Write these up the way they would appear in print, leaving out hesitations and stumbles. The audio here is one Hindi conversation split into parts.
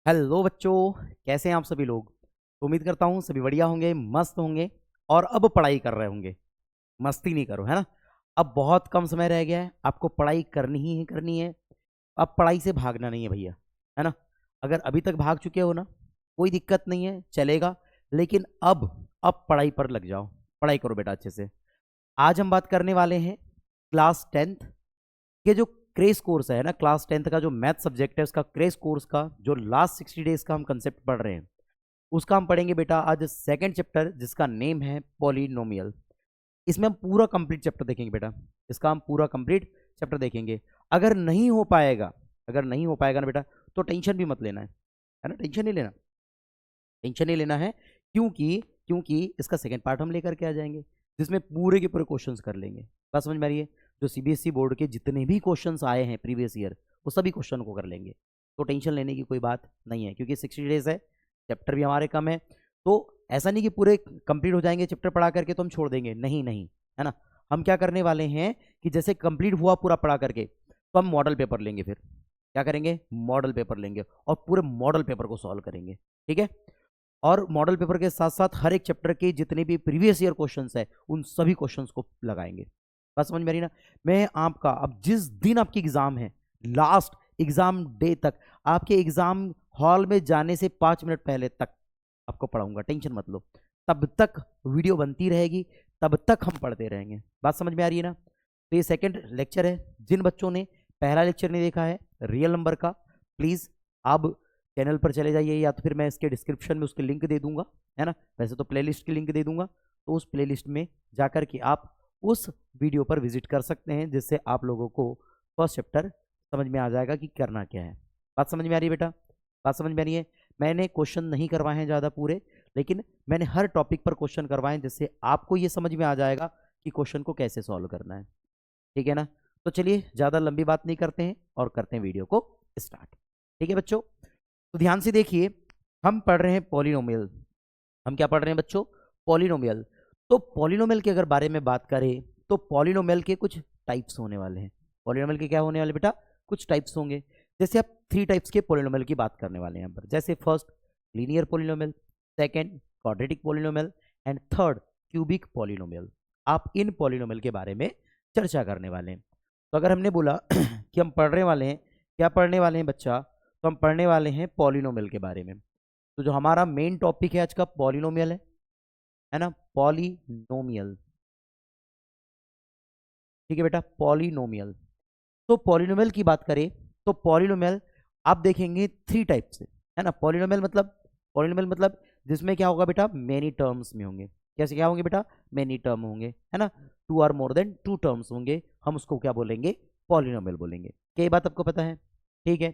हेलो बच्चों, कैसे हैं आप सभी लोग। तो उम्मीद करता हूँ सभी बढ़िया होंगे, मस्त होंगे और अब पढ़ाई कर रहे होंगे। मस्ती नहीं करो, है ना। अब बहुत कम समय रह गया है, आपको पढ़ाई करनी ही करनी है। अब पढ़ाई से भागना नहीं है भैया, है ना। अगर अभी तक भाग चुके हो ना, कोई दिक्कत नहीं है, चलेगा। लेकिन अब पढ़ाई पर लग जाओ, पढ़ाई करो बेटा अच्छे से। आज हम बात करने वाले हैं क्लास 10th के जो क्रेश कोर्स है ना, क्लास 10th का जो मैथ सब्जेक्ट है उसका क्रेश कोर्स का जो लास्ट 60 डेज का हम कंसेप्ट पढ़ रहे हैं, उसका हम पढ़ेंगे बेटा आज सेकंड चैप्टर, जिसका नेम है पॉलिनोमियल। इसमें हम पूरा कंप्लीट चैप्टर देखेंगे बेटा, इसका हम पूरा कंप्लीट चैप्टर देखेंगे। अगर नहीं हो पाएगा, अगर नहीं हो पाएगा ना बेटा, तो टेंशन भी मत लेना है ना, टेंशन नहीं लेना, टेंशन नहीं लेना है। क्योंकि क्योंकि इसका सेकंड पार्ट हम लेकर के आ जाएंगे, जिसमें पूरे के पूरे क्वेश्चंस कर लेंगे। बात समझ में आ रही है। जो सीबीएसई बोर्ड के जितने भी क्वेश्चंस आए हैं प्रीवियस ईयर, वो सभी क्वेश्चन को कर लेंगे। तो टेंशन लेने की कोई बात नहीं है, क्योंकि 60 डेज है, चैप्टर भी हमारे कम है। तो ऐसा नहीं कि पूरे कंप्लीट हो जाएंगे चैप्टर पढ़ा करके तो हम छोड़ देंगे, नहीं नहीं, है ना। हम क्या करने वाले हैं कि जैसे कंप्लीट हुआ पूरा पढ़ा करके, तो हम मॉडल पेपर लेंगे। फिर क्या करेंगे, मॉडल पेपर लेंगे और पूरे मॉडल पेपर को सॉल्व करेंगे, ठीक है। और मॉडल पेपर के साथ साथ हर एक चैप्टर के जितने भी प्रीवियस ईयर क्वेश्चंस है, उन सभी क्वेश्चंस को लगाएंगे। बात समझ में आ रही ना। मैं आपका अब जिस दिन आपकी एग्जाम है, लास्ट एग्जाम डे तक, आपके एग्जाम हॉल में जाने से 5 मिनट पहले तक आपको पढ़ाऊंगा, टेंशन मत लो। तब तक वीडियो बनती रहेगी, तब तक हम पढ़ते रहेंगे। बात समझ में आ रही है ना। तो ये सेकंड लेक्चर है। जिन बच्चों ने पहला लेक्चर नहीं देखा है रियल नंबर का, प्लीज अब चैनल पर चले जाइए, या तो फिर मैं इसके डिस्क्रिप्शन में उसकी लिंक दे दूंगा, है ना। वैसे तो प्लेलिस्ट की लिंक दे दूंगा, तो उस प्लेलिस्ट में जाकर के आप उस वीडियो पर विजिट कर सकते हैं, जिससे आप लोगों को फर्स्ट चैप्टर समझ में आ जाएगा कि करना क्या है। बात समझ में आ रही है बेटा, बात समझ में आ रही है। मैंने क्वेश्चन नहीं करवाए हैं ज़्यादा पूरे, लेकिन मैंने हर टॉपिक पर क्वेश्चन करवाए हैं, जिससे आपको ये समझ में आ जाएगा कि क्वेश्चन को कैसे सॉल्व करना है, ठीक है ना। तो चलिए ज़्यादा लंबी बात नहीं करते हैं और करते हैं वीडियो को स्टार्ट, ठीक है बच्चों। तो ध्यान से देखिए, हम पढ़ रहे हैं पॉलिनोमियल। हम क्या पढ़ रहे हैं बच्चों, पॉलिनोमियल। तो पॉलिनोमियल के अगर बारे में बात करें, तो पॉलिनोमियल के कुछ टाइप्स होने वाले हैं। पॉलिनोमियल के क्या होने वाले बेटा, कुछ टाइप्स होंगे। जैसे आप 3 टाइप्स के पॉलिनोमियल की बात करने वाले हैं यहाँ पर। जैसे first linear polynomial, second quadratic polynomial and third cubic polynomial. आप इन पॉलिनोमियल के बारे में चर्चा करने वाले हैं। तो अगर हमने बोला कि हम पढ़ने वाले हैं, क्या पढ़ने वाले हैं बच्चा, तो हम पढ़ने वाले हैं पॉलिनोमियल के बारे में। तो जो हमारा मेन टॉपिक है आज का पॉलिनोमियल है ना, पॉलिनोमियल, ठीक है बेटा, पॉलिनोमियल। तो पॉलिनोमियल की बात करें तो पॉलिनोमियल आप देखेंगे 3 टाइप से, है ना। पॉलिनोमियल मतलब जिसमें क्या होगा बेटा, मेनी टर्म्स में होंगे। कैसे क्या होंगे बेटा, मेनी टर्म होंगे, है ना। 2 or more than 2 टर्म्स होंगे, हम उसको क्या बोलेंगे, पॉलिनोमियल बोलेंगे। क्या ये बात आपको पता है, ठीक है।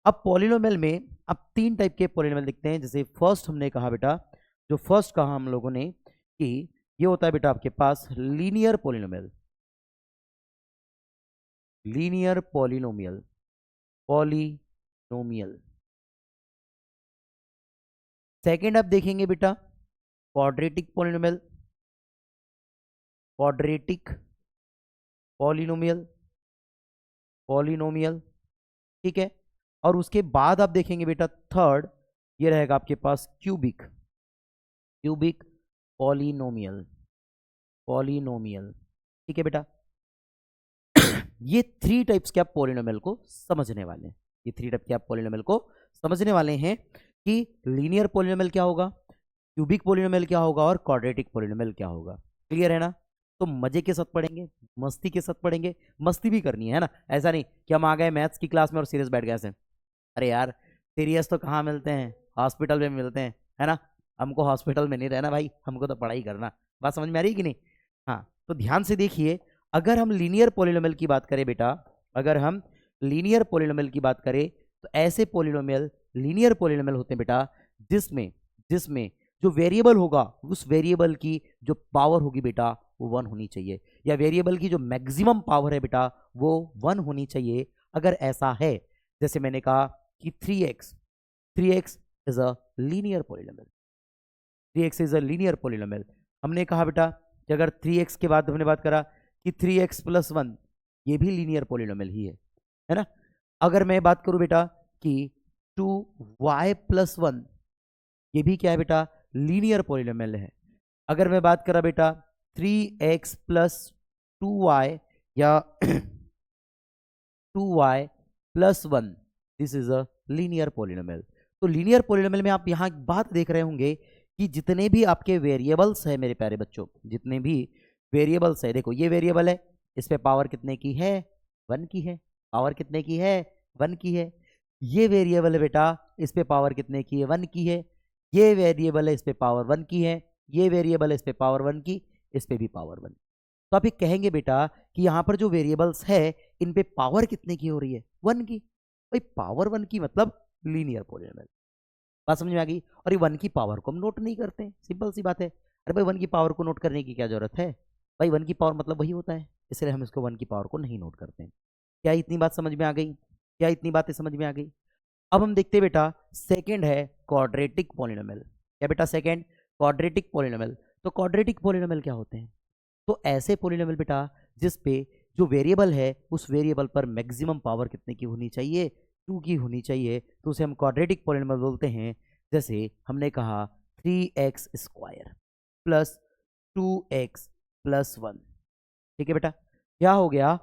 अब पॉलिनोमियल में अब 3 टाइप के पॉलिनोमियल दिखते हैं। जैसे फर्स्ट हमने कहा बेटा, जो फर्स्ट कहा हम लोगों ने कि ये होता है बेटा आपके पास linear polynomial, linear polynomial, polynomial. Second आप देखेंगे बेटा quadratic polynomial, quadratic polynomial, polynomial, ठीक है। और उसके बाद आप देखेंगे बेटा थर्ड, ये रहेगा आपके पास क्यूबिक, क्यूबिक पॉलिनोमियल, पॉलिनोमियल, ठीक है बेटा। ये 3 टाइप्स के आप पॉलिनोमियल को समझने वाले हैं। ये 3 टाइप के आप पॉलिनोमियल को समझने वाले हैं कि लीनियर पॉलिनोमियल क्या होगा, क्यूबिक पॉलिनोमियल क्या होगा और क्वाड्रेटिक पॉलिनोमियल क्या होगा। क्लियर है ना। तो मजे के साथ पढ़ेंगे, मस्ती के साथ पढ़ेंगे, मस्ती भी करनी है ना। ऐसा नहीं कि हम आ गए मैथ्स की क्लास में और सीरियस बैठ गए ऐसे। अरे यार, सीरियस तो कहाँ मिलते हैं, हॉस्पिटल में मिलते हैं, है ना। हमको हॉस्पिटल में नहीं रहना भाई, हमको तो पढ़ाई करना। बात समझ में आ रही कि नहीं। हाँ, तो ध्यान से देखिए, अगर हम लीनियर पॉलिनोमियल की बात करें बेटा, अगर हम लीनियर पॉलिनोमियल की बात करें, तो ऐसे पॉलिनोमियल लीनियर पॉलिनोमियल होते हैं बेटा, जिसमें जिसमें जो वेरिएबल होगा, उस वेरिएबल की जो पावर होगी बेटा वो 1 होनी चाहिए, या वेरिएबल की जो मैक्सिमम पावर है बेटा वो 1 होनी चाहिए। अगर ऐसा है, जैसे मैंने कहा कि 3x is a linear polynomial, 3x is a linear polynomial. हमने कहा बेटा कि अगर 3x के बाद हमने बात करा कि 3x+1, ये भी लीनियर पॉलिनोमियल ही है ना। अगर मैं बात करूं बेटा कि 2y+1, ये भी क्या है बेटा, लीनियर पॉलिनोमियल है। अगर मैं बात करा बेटा 3x+2y या 2y+1, this is a linear polynomial. तो लीनियर पॉलिनोमियल में आप यहाँ एक बात देख रहे होंगे कि जितने भी आपके वेरिएबल्स है मेरे प्यारे बच्चों, जितने भी वेरिएबल्स है, देखो ये वेरिएबल है, इस पे पावर कितने की है, 1 की है। पावर कितने की है, 1 की है। ये वेरिएबल है बेटा, इस पे पावर कितने की है, 1 की है। ये वेरिएबल है, इस पे पावर 1 की है। ये वेरिएबल है, इस पे पावर 1 की, इस पे भी पावर 1। तो आप ये कहेंगे बेटा कि यहाँ पर जो वेरिएबल्स है इन पे पावर कितने की हो रही है, 1 की। भाई पावर 1 की मतलब लीनियर पॉलिनोमियल। बात समझ में आ गई। और ये 1 की पावर को हम नोट नहीं करते, सिंपल सी बात है। अरे भाई 1 की पावर को नोट करने की क्या जरूरत है, भाई 1 की पावर मतलब वही होता है, इसलिए हम इसको 1 की पावर को नहीं नोट करते हैं। क्या इतनी बात समझ में आ गई, क्या इतनी बातें समझ में आ गई। अब हम देखते हैं बेटा, सेकंड है क्वाड्रेटिक पॉलिनोमियल। क्या बेटा, सेकंड क्वाड्रेटिक पॉलिनोमियल। तो क्वाड्रेटिक पॉलिनोमियल क्या होते हैं, तो ऐसे पॉलिनोमियल बेटा जिसपे जो वेरिएबल है उस वेरिएबल पर मैक्सिमम पावर कितने की होनी चाहिए, 2 की होनी चाहिए, तो उसे हम क्वाड्रेटिक पॉलिनोमियल बोलते हैं। जैसे हमने कहा 3x² प्लस 2x+1, ठीक है बेटा, क्या हो गया,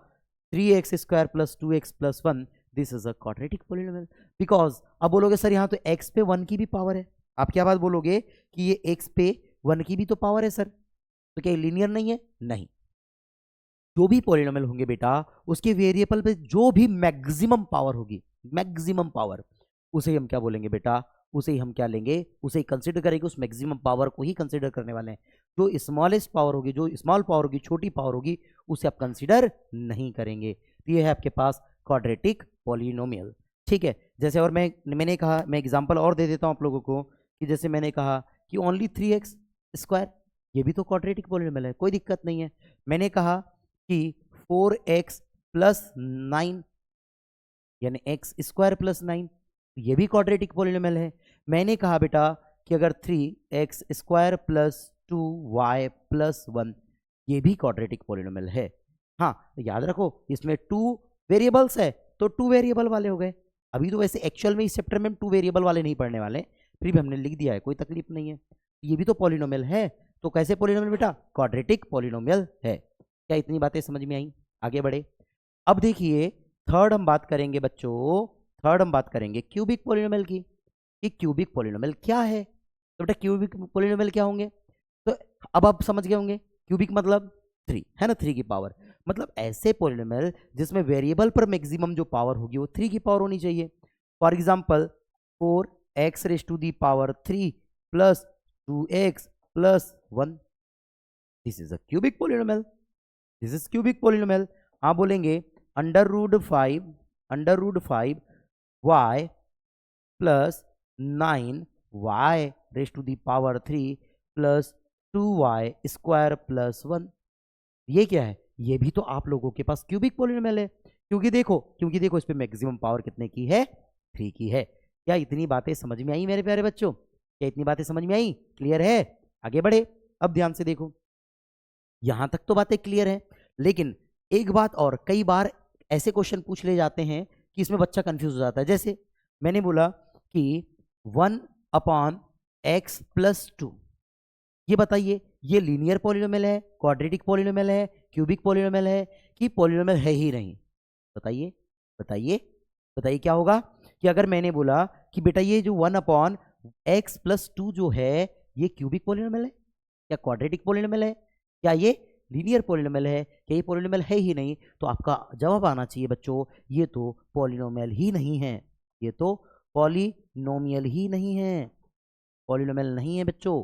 3x² plus 2x+1, this is a quadratic polynomial. Because अब बोलोगे सर यहाँ तो x पे 1 की भी पावर है, आप क्या बात बोलोगे कि ये x पे 1 की भी तो पावर है सर, तो क्या लीनियर नहीं है, नहीं। जो भी पॉलिनोमियल होंगे बेटा उसके वेरिएबल पे जो भी मैक्सिमम पावर होगी, मैक्सिमम पावर, उसे हम क्या बोलेंगे बेटा, उसे ही हम क्या लेंगे, उसे ही कंसीडर करेंगे, उस मैक्सिमम पावर को ही कंसीडर करने वाले हैं। जो स्मॉलेस्ट पावर होगी, जो स्मॉल पावर होगी, छोटी पावर होगी, उसे आप कंसीडर नहीं करेंगे। तो ये है आपके पास क्वाड्रेटिक पॉलिनोमियल, ठीक है। जैसे और मैंने कहा, मैं एग्जांपल और दे देता हूं आप लोगों को, कि जैसे मैंने कहा कि ओनली 3x², ये भी तो क्वाड्रेटिक पॉलिनोमियल है, कोई दिक्कत नहीं है। मैंने कहा कि 4x+9 यानी x² + 9, ये भी क्वाड्रेटिक पॉलिनोमियल है। मैंने कहा बेटा कि अगर 3x² + 2y+1, ये भी क्वाड्रेटिक पॉलिनोमियल है। हाँ याद रखो इसमें 2 वेरिएबल्स है, तो 2 वेरिएबल वाले हो गए। अभी तो वैसे एक्चुअल में इस चैप्टर में 2 वेरिएबल वाले नहीं पढ़ने वाले, फिर भी हमने लिख दिया है, कोई तकलीफ नहीं है। ये भी तो पॉलिनोमियल है, तो कैसे पॉलिनोमियल बेटा, क्वाड्रेटिक पॉलिनोमियल है। क्या इतनी बातें समझ में आई, आगे बढ़े। अब देखिए थर्ड हम बात करेंगे बच्चों, थर्ड हम बात करेंगे क्यूबिक पॉलिनोमियल की, कि क्यूबिक पॉलिनोमियल क्या है। तो बेटा क्यूबिक पॉलिनोमियल क्या होंगे, तो अब आप समझ गए होंगे, क्यूबिक मतलब 3 है ना, 3 की पावर, मतलब ऐसे पॉलिनोमियल जिसमें वेरिएबल पर मैक्सिमम जो पावर होगी वो 3 की पावर होनी चाहिए। For example 4x⁻³ plus 2x+1, this is a cubic polynomial, this is cubic polynomial. आप बोलेंगे √5 y plus 9y⁻³ plus 2y² + 1, ये क्या है, ये भी तो आप लोगों के पास क्यूबिक पॉलिनोमियल है। क्योंकि देखो इस पे मैक्सिमम पावर कितने की है, 3 की है। क्या इतनी बातें समझ में आई मेरे प्यारे बच्चों, क्या इतनी बातें समझ में आई, क्लियर है, आगे बढ़े। अब ध्यान से देखो, यहां तक तो बातें क्लियर है, लेकिन एक बात और, कई बार ऐसे क्वेश्चन पूछ ले जाते हैं कि इसमें बच्चा कंफ्यूज हो जाता है। जैसे मैंने बोला कि 1/x+2, ये बताइए ये लीनियर पॉलिनोमियल है, क्वाड्रेटिक पॉलिनोमियल है, क्यूबिक पॉलिनोमियल है, कि पॉलिनोमियल है ही नहीं, बताइए बताइए बताइए। क्या होगा कि अगर मैंने बोला कि बेटा ये जो 1/x+2 जो है ये क्यूबिक पॉलिनोमियल है, क्या क्वाड्रेटिक पॉलिनोमियल है, क्या ये लीनियर पॉलिनोमियल है, क्या ये पॉलिनोमियल है ही नहीं, तो आपका जवाब आना चाहिए बच्चों ये तो पॉलिनोमियल ही नहीं है, ये तो पॉलिनोमियल ही नहीं है, पॉलिनोमियल नहीं है बच्चों,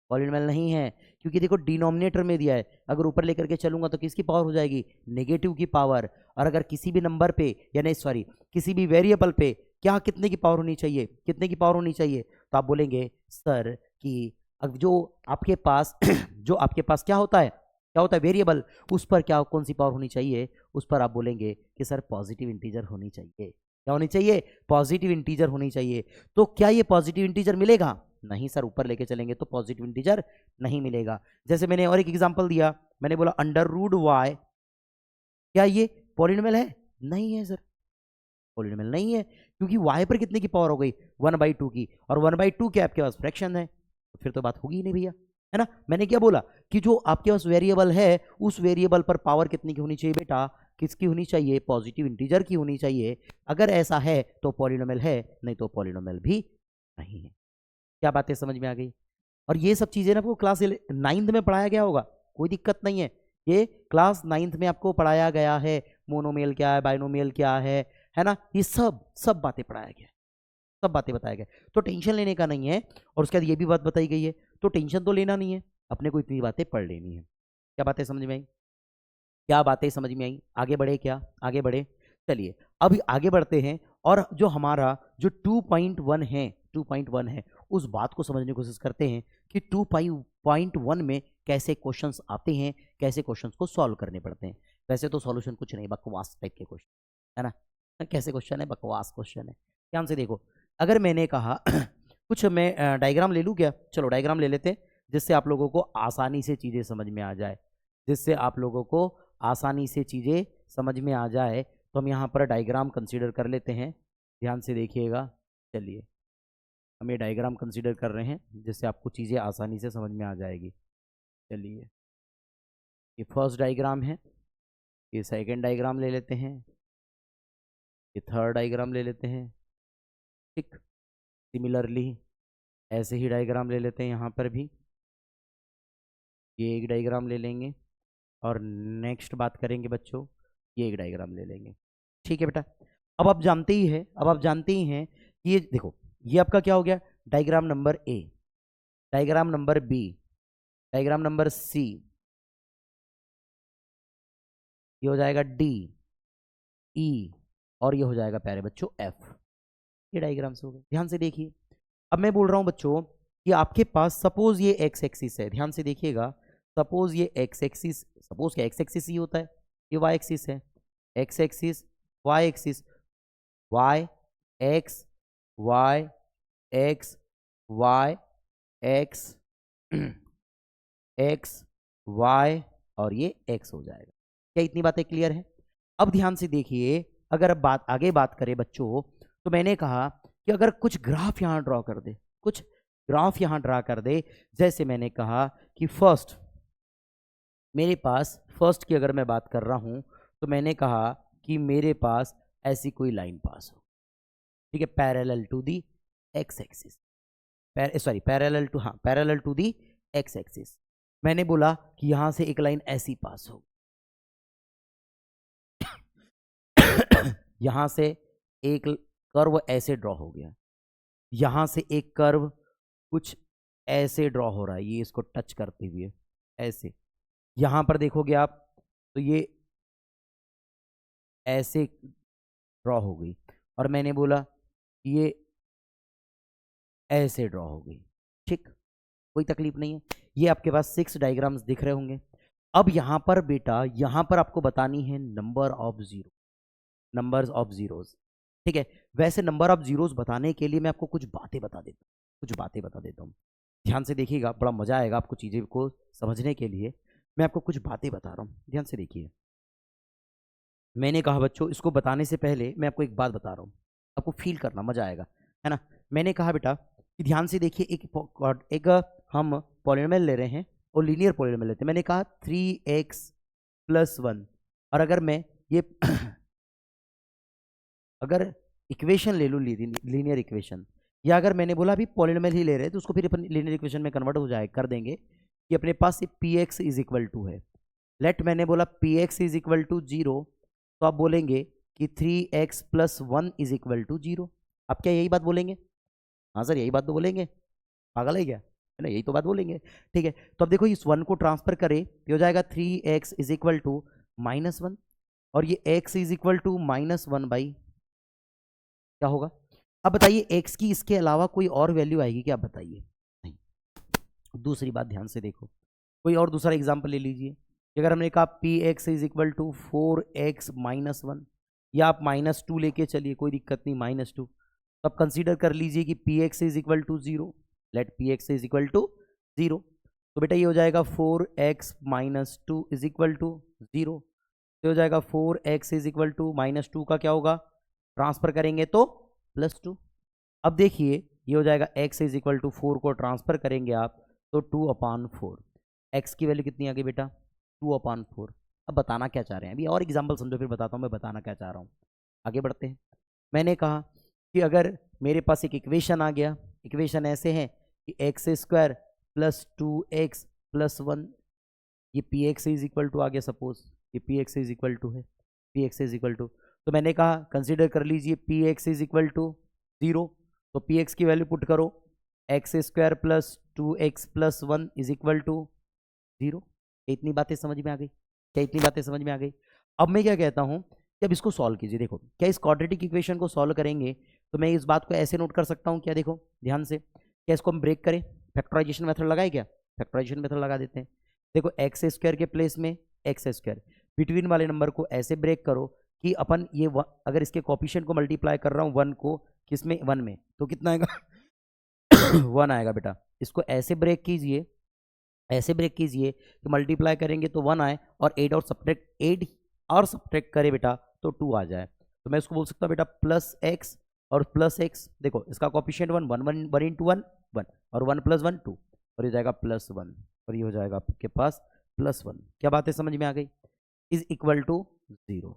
पॉलिनोमियल नहीं है। क्योंकि देखो डिनोमिनेटर में दिया है, अगर ऊपर लेकर के चलूंगा तो किसकी पावर हो जाएगी, नेगेटिव की पावर। और अगर किसी भी नंबर पे यानी सॉरी किसी भी वेरिएबल पे क्या कितने की पावर होनी चाहिए, कितने की पावर होनी चाहिए, तो आप बोलेंगे सर कि अब जो आपके पास जो आपके पास क्या होता है वेरिएबल, उस पर क्या कौन सी पावर होनी चाहिए, उस पर आप बोलेंगे कि सर पॉजिटिव इंटीजर होनी चाहिए। क्या होनी चाहिए, पॉजिटिव इंटीजर होनी चाहिए। तो क्या ये पॉजिटिव इंटीजर मिलेगा, नहीं सर, ऊपर लेके चलेंगे तो पॉजिटिव इंटीजर नहीं मिलेगा। जैसे मैंने और एक एग्जांपल दिया, मैंने बोला √y, क्या ये पॉलिनोमियल है, नहीं है सर, पॉलिनोमियल नहीं है, क्योंकि y पर कितने की पावर हो गई 1/2 की, और 1/2 के आपके पास फ्रैक्शन है, तो फिर तो बात होगी ही नहीं भैया, है ना। मैंने क्या बोला कि जो आपके पास वेरिएबल है उस वेरिएबल पर पावर कितनी की होनी चाहिए बेटा, किसकी होनी चाहिए, पॉजिटिव इंटीजर की होनी चाहिए। अगर ऐसा है तो पॉलिनोमियल है, नहीं तो पॉलिनोमियल भी नहीं है। क्या बातें समझ में आ गई। और ये सब चीजें ना आपको क्लास 9th में पढ़ाया गया होगा, कोई दिक्कत नहीं है, ये क्लास 9th में आपको पढ़ाया गया है। मोनोमियल क्या है, बाइनोमियल क्या है ना, ये सब बातें पढ़ाया गया है, सब बातें बताया गया, तो टेंशन लेने का नहीं है। और उसके बाद ये भी बात बताई गई है, तो टेंशन तो लेना नहीं है, अपने को इतनी बातें पढ़ लेनी है। क्या बातें समझ में आई, क्या बातें समझ में आई, आगे बढ़े क्या, आगे बढ़े। चलिए अभी आगे बढ़ते हैं, और जो हमारा जो 2.1 है, 2.1 है, उस बात को समझने की कोशिश करते हैं कि 2.1 में कैसे क्वेश्चंस आते हैं, कैसे क्वेश्चंस को सॉल्व करने पड़ते हैं। वैसे तो सॉल्यूशन कुछ नहीं, बकवास टाइप के क्वेश्चन है ना, कैसे क्वेश्चन है, बकवास क्वेश्चन है। ध्यान से देखो, अगर मैंने कहा कुछ मैं डायग्राम ले लूँ क्या, चलो डायग्राम ले लेते हैं, जिससे आप लोगों को आसानी से चीज़ें समझ में आ जाए, जिससे आप लोगों को आसानी से चीज़ें समझ में आ जाए। तो हम यहाँ पर डायग्राम कंसीडर कर लेते हैं, ध्यान से देखिएगा। चलिए हम ये डायग्राम कंसीडर कर रहे हैं, जिससे आपको चीज़ें आसानी से समझ में आ जाएगी। चलिए ये फर्स्ट डायग्राम है, ये सेकंड डायग्राम ले लेते हैं, ये थर्ड डायग्राम ले लेते हैं, ठीक। सिमिलरली ऐसे ही डायग्राम ले लेते हैं यहाँ पर भी, ये एक डायग्राम ले लेंगे, और नेक्स्ट बात करेंगे बच्चों, ये एक डायग्राम ले लेंगे, ठीक है बेटा। अब आप जानते ही हैं, अब आप जानते ही हैं कि ये देखो, ये आपका क्या हो गया, diagram number A, diagram number B, diagram number C, ये हो जाएगा डी, ई, और ये हो जाएगा प्यारे बच्चों एफ। ये डायग्राम्स हो गए, ध्यान से देखिए। अब मैं बोल रहा हूं बच्चों कि आपके पास सपोज ये एक्स एक्सिस है, ध्यान से देखिएगा, सपोज ये एक्स एक्सिस, सपोज क्या एक्स एक्सिस ही होता है, ये वाई एक्सिस है, X axis Y axis, Y X Y X Y X X Y, और ये एक्स हो जाएगा। क्या इतनी बातें क्लियर है। अब ध्यान से देखिए, अगर अब बात आगे बात करें बच्चों, तो मैंने कहा कि अगर कुछ ग्राफ यहां ड्रॉ कर दे, कुछ ग्राफ यहां ड्रा कर दे, जैसे मैंने कहा कि फर्स्ट, मेरे पास फर्स्ट की अगर मैं बात कर रहा हूं, तो मैंने कहा कि मेरे पास ऐसी कोई लाइन पास हो, ठीक है, parallel to the X axis, sorry parallel to, हाँ parallel to the X axis. मैंने बोला कि यहां से एक लाइन ऐसी पास हो, यहां से एक कर्व ऐसे ड्रॉ हो गया, यहां से एक कर्व कुछ ऐसे ड्रॉ हो रहा है, ये इसको टच करते हुए ऐसे, यहां पर देखोगे आप तो ये ऐसे ड्रॉ हो गई, और मैंने बोला ये ऐसे ड्रॉ हो गई, ठीक, कोई तकलीफ नहीं है। ये आपके पास 6 डायग्राम्स दिख रहे होंगे। अब यहां पर बेटा, यहां पर आपको बतानी है number of zero, numbers of zeros, ठीक है। वैसे नंबर ऑफ जीरोज बताने के लिए मैं आपको कुछ बातें बता देता हूँ, कुछ बातें बता देता हूँ, ध्यान से देखिएगा, बड़ा मजा आएगा आपको चीजें को समझने के लिए। मैं आपको कुछ बातें बता रहा हूँ, ध्यान से देखिए। मैंने कहा बच्चों, इसको बताने से पहले मैं आपको एक बात बता रहा हूँ, आपको फील करना, मजा आएगा, है ना। मैंने कहा बेटा कि ध्यान से देखिए, एक हम पॉलिनोमियल ले रहे हैं और लीनियर पॉलिनोमियल लेते हैं। मैंने कहा 3x+1, और अगर मैं ये अगर इक्वेशन ले लूँ, लीनियर इक्वेशन, या अगर मैंने बोला अभी पॉलिनोमियल ही ले रहे हैं, तो उसको फिर अपन लीनियर इक्वेशन में कन्वर्ट हो जाए कर देंगे कि अपने पास ये px इज इक्वल टू है, लेट मैंने बोला px इज इक्वल टू 0, तो आप बोलेंगे कि 3x+1 इज इक्वल टू 0। आप क्या यही बात बोलेंगे, हाँ सर यही बात तो बोलेंगे, पागल है क्या, है ना, यही तो बात बोलेंगे, ठीक है। तो अब देखो इस 1 को ट्रांसफर करें, ये हो जाएगा 3x इज इक्वल टू -1, और ये x इज इक्वल टू -1 क्या होगा। अब बताइए x की इसके अलावा कोई और वैल्यू आएगी क्या, आप बताइए, नहीं। दूसरी बात ध्यान से देखो, कोई और दूसरा एग्जाम्पल ले लीजिए, अगर हमने कहा px is equal to 4x-1, या आप -2 लेके चलिए, कोई दिक्कत नहीं, -2, तो आप कंसीडर कर लीजिए कि px is equal to 0, let px is equal to 0, तो बेटा ये हो जाएगा 4x-2 इज इक्वल टू 0, तो हो जाएगा 4x इज इक्वल टू -2 का क्या होगा ट्रांसफर करेंगे तो +2। अब देखिए ये हो जाएगा x इज इक्वल टू 4 को ट्रांसफर करेंगे आप तो 2/4। x की वैल्यू कितनी आ गई बेटा 2/4। अब बताना क्या चाह रहे हैं, अभी और एग्जाम्पल समझो फिर बताता हूँ मैं बताना क्या चाह रहा हूँ। आगे बढ़ते हैं। मैंने कहा कि अगर मेरे पास एक इक्वेशन आ गया, इक्वेशन ऐसे है कि x² + 2x + 1, ये px इज इक्वल टू आ गया, सपोज ये px इज इक्वल टू है, px इज इक्वल टू, तो मैंने कहा कंसिडर कर लीजिए px इज इक्वल टू 0, तो px की वैल्यू पुट करो x² + 2x + 1 is equal to 0। इतनी बातें समझ में आ गई क्या, इतनी बातें समझ में आ गई। अब मैं क्या कहता हूँ कि अब इसको सॉल्व कीजिए। देखो क्या इस क्वाड्रेटिक इक्वेशन को सॉल्व करेंगे तो मैं इस बात को ऐसे नोट कर सकता हूँ, क्या देखो ध्यान से, क्या इसको हम ब्रेक करें, फैक्टराइजेशन मेथड लगाए, क्या फैक्टराइजेशन मेथड लगा देते हैं। देखो x² के प्लेस में x², बिटवीन वाले नंबर को ऐसे ब्रेक करो कि अपन ये अगर इसके कोफिशिएंट को मल्टीप्लाई कर रहा हूँ 1 को किसमें 1 में, तो कितना आएगा 1 आएगा बेटा। इसको ऐसे ब्रेक कीजिए, ऐसे ब्रेक कीजिए कि मल्टीप्लाई करेंगे तो 1 आए और 8 और सब्ट्रैक्ट करे बेटा तो 2 आ जाए। तो मैं इसको बोल सकता हूँ बेटा +x और +x, देखो इसका कोफिशिएंट 1 1 1 1 × 1 1 और 1 + 1 2 और ये जाएगा +1 और ये हो जाएगा आपके पास +1। क्या बात है समझ में आ गई, इज इक्वल टू 0।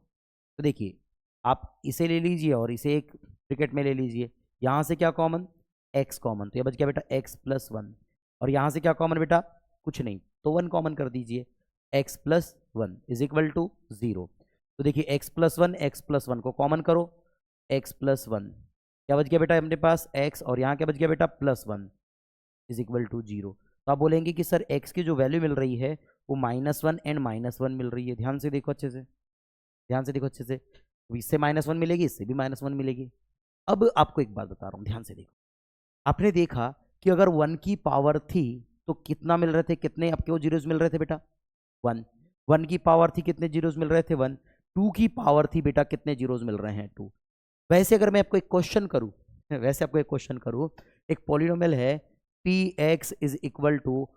तो देखिए आप इसे ले लीजिए और इसे एक ब्रैकेट में ले लीजिए, यहाँ से क्या कॉमन x कॉमन, तो ये बच गया बेटा x + 1 और यहाँ से क्या कॉमन बेटा कुछ नहीं, तो 1 कॉमन कर दीजिए, x + 1 इज इक्वल टू 0। तो देखिए x + 1 को कॉमन करो, x + 1 क्या बच गया बेटा अपने पास x और यहाँ क्या बच गया बेटा +1 इज इक्वल टू 0। तो आप बोलेंगे कि सर x की जो वैल्यू मिल रही है वो -1 एंड -1 मिल रही है। ध्यान से देखो अच्छे से, ध्यान से देखो अच्छे से, इससे -1 मिलेगी, इससे भी -1 मिलेगी। अब आपको एक बात बता रहा हूँ, ध्यान से देखो, आपने देखा कि अगर 1 की पावर थी तो कितना मिल रहे थे, कितने आपके वो जीरोज मिल रहे थे बेटा 1। 1 की पावर थी कितने जीरोज मिल रहे थे 1। 2 की पावर थी बेटा कितने जीरोज मिल रहे हैं 2। वैसे अगर मैं आपको एक क्वेश्चन करूं, वैसे आपको एक क्वेश्चन करूं, एक पॉलिनोमियल है px is equal to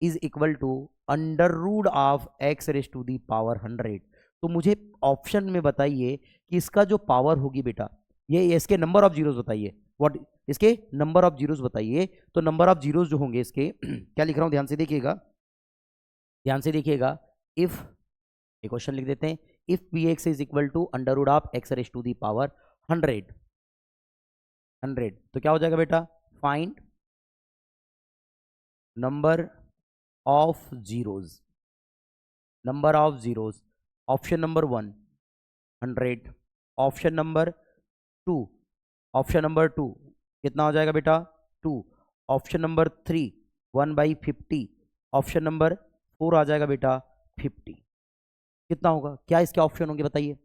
√(x⁻100), तो मुझे ऑप्शन में बताइए कि इसका जो पावर होगी बेटा, ये इसके नंबर ऑफ जीरोज बताइए, व्हाट इसके नंबर ऑफ जीरोज बताइए। तो नंबर ऑफ जीरोज जो होंगे इसके क्या लिख रहा हूं ध्यान से देखिएगा, ध्यान से देखिएगा, इफ एक क्वेश्चन लिख देते हैं, if px is equal to √(x⁻100), तो क्या हो जाएगा बेटा, find number of zeros, number of zeros. Option number 1 100, option number 2, option number 2 कितना हो जाएगा बेटा 2, ऑप्शन नंबर 3 1/50, ऑप्शन नंबर 4 आ जाएगा बेटा 50। कितना होगा, क्या इसके ऑप्शन होंगे बताइए,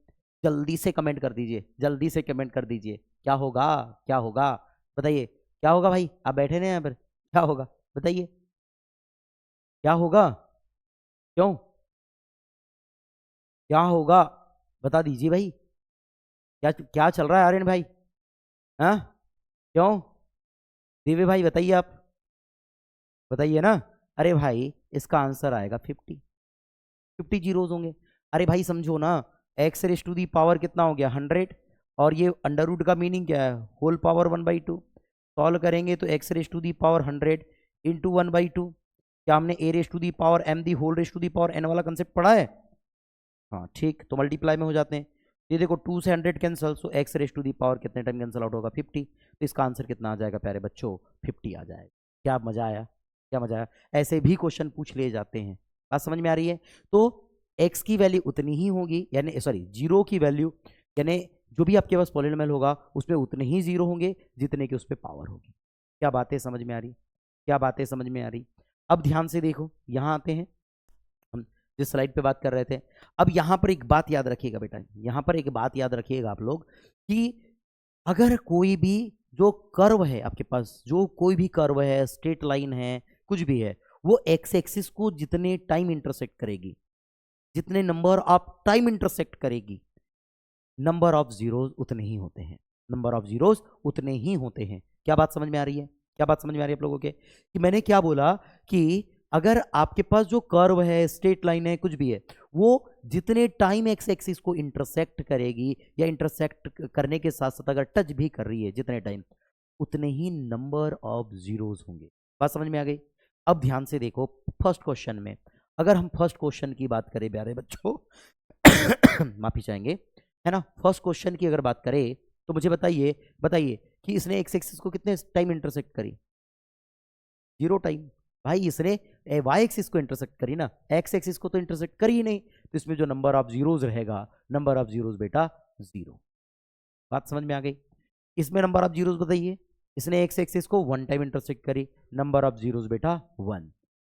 जल्दी से कमेंट कर दीजिए, जल्दी से कमेंट कर दीजिए, क्या होगा, क्या होगा बताइए, क्या होगा भाई, आप बैठे नहीं यहाँ पर, क्या होगा बताइए, क्या होगा, क्यों क्या होगा बता दीजिए भाई, क्या क्या चल रहा है आर्यन भाई, हाँ क्यों दिव्य भाई बताइए, आप बताइए ना। अरे भाई इसका आंसर आएगा 50 जीरोज होंगे। अरे भाई समझो ना, x⁻⁴ कितना हो गया 100 और ये अंडर रूट का मीनिंग क्या है, होल पावर 1/2। सॉल्व करेंगे तो x⁻100 इंटू 1/2, क्या हमने a⁻m⁴n वाला कंसेप्ट पढ़ा है, हाँ ठीक, तो मल्टीप्लाई में हो जाते हैं। ये देखो 2 से 100 कैंसल, सो x⁻⁴ कितने टाइम कैंसल आउट होगा 50, तो इसका आंसर कितना आ जाएगा प्यारे बच्चों 50 आ जाएगा। क्या मजा आया, क्या मजा आया, ऐसे भी क्वेश्चन पूछ लिए जाते हैं, बात समझ में आ रही है। तो x की वैल्यू उतनी ही होगी, यानी सॉरी जीरो की वैल्यू, यानी जो भी आपके पास पॉलिनोमियल होगा उसमें उतने ही जीरो होंगे जितने की उस पर पावर होगी। क्या बातें समझ में आ रही, क्या बातें समझ में आ रही। अब ध्यान से देखो, यहाँ आते हैं हम जिस स्लाइड पे बात कर रहे थे। अब यहाँ पर एक बात याद रखिएगा बेटा, यहाँ पर एक बात याद रखिएगा आप लोग कि अगर कोई भी जो कर्व है आपके पास, जो कोई भी कर्व है, स्ट्रेट लाइन है, कुछ भी है, वो एक्स एक्सिस को जितने टाइम इंटरसेक्ट करेगी, जितने नंबर ऑफ टाइम इंटरसेक्ट करेगी, नंबर ऑफ जीरोज उतने ही होते हैं, नंबर ऑफ जीरोज उतने ही होते हैं। क्या बात समझ में आ रही है, क्या बात समझ में आ रही है आप लोगों के, कि मैंने क्या बोला कि अगर आपके पास जो कर्व है, स्ट्रेट लाइन है, कुछ भी है, वो जितने टाइम एक्स एक्सिस को इंटरसेक्ट करेगी या इंटरसेक्ट करने के साथ साथ अगर टच भी कर रही है जितने टाइम, उतने ही नंबर ऑफ जीरोज होंगे। बात समझ में आ गई? अब ध्यान से देखो फर्स्ट क्वेश्चन में, अगर हम फर्स्ट क्वेश्चन की बात करें प्यारे बच्चों माफी चाहेंगे, है ना, फर्स्ट क्वेश्चन की अगर बात करें तो मुझे बताइए बताइए कि इसने एक्स एक्सिस को कितने टाइम इंटरसेक्ट करी? 0 टाइम। भाई इसने वाई एक्सिस को इंटरसेक्ट करी ना, एक्स एक्सिस को तो इंटरसेक्ट करी ही नहीं, तो इसमें जो नंबर ऑफ जीरोज रहेगा, नंबर ऑफ जीरोज बेटा 0। बात समझ में आ गई? इसमें नंबर ऑफ जीरोज बताइए, इसने एक्स एक्सिस को 1 टाइम इंटरसेक्ट करी, नंबर ऑफ जीरोज बेटा 1।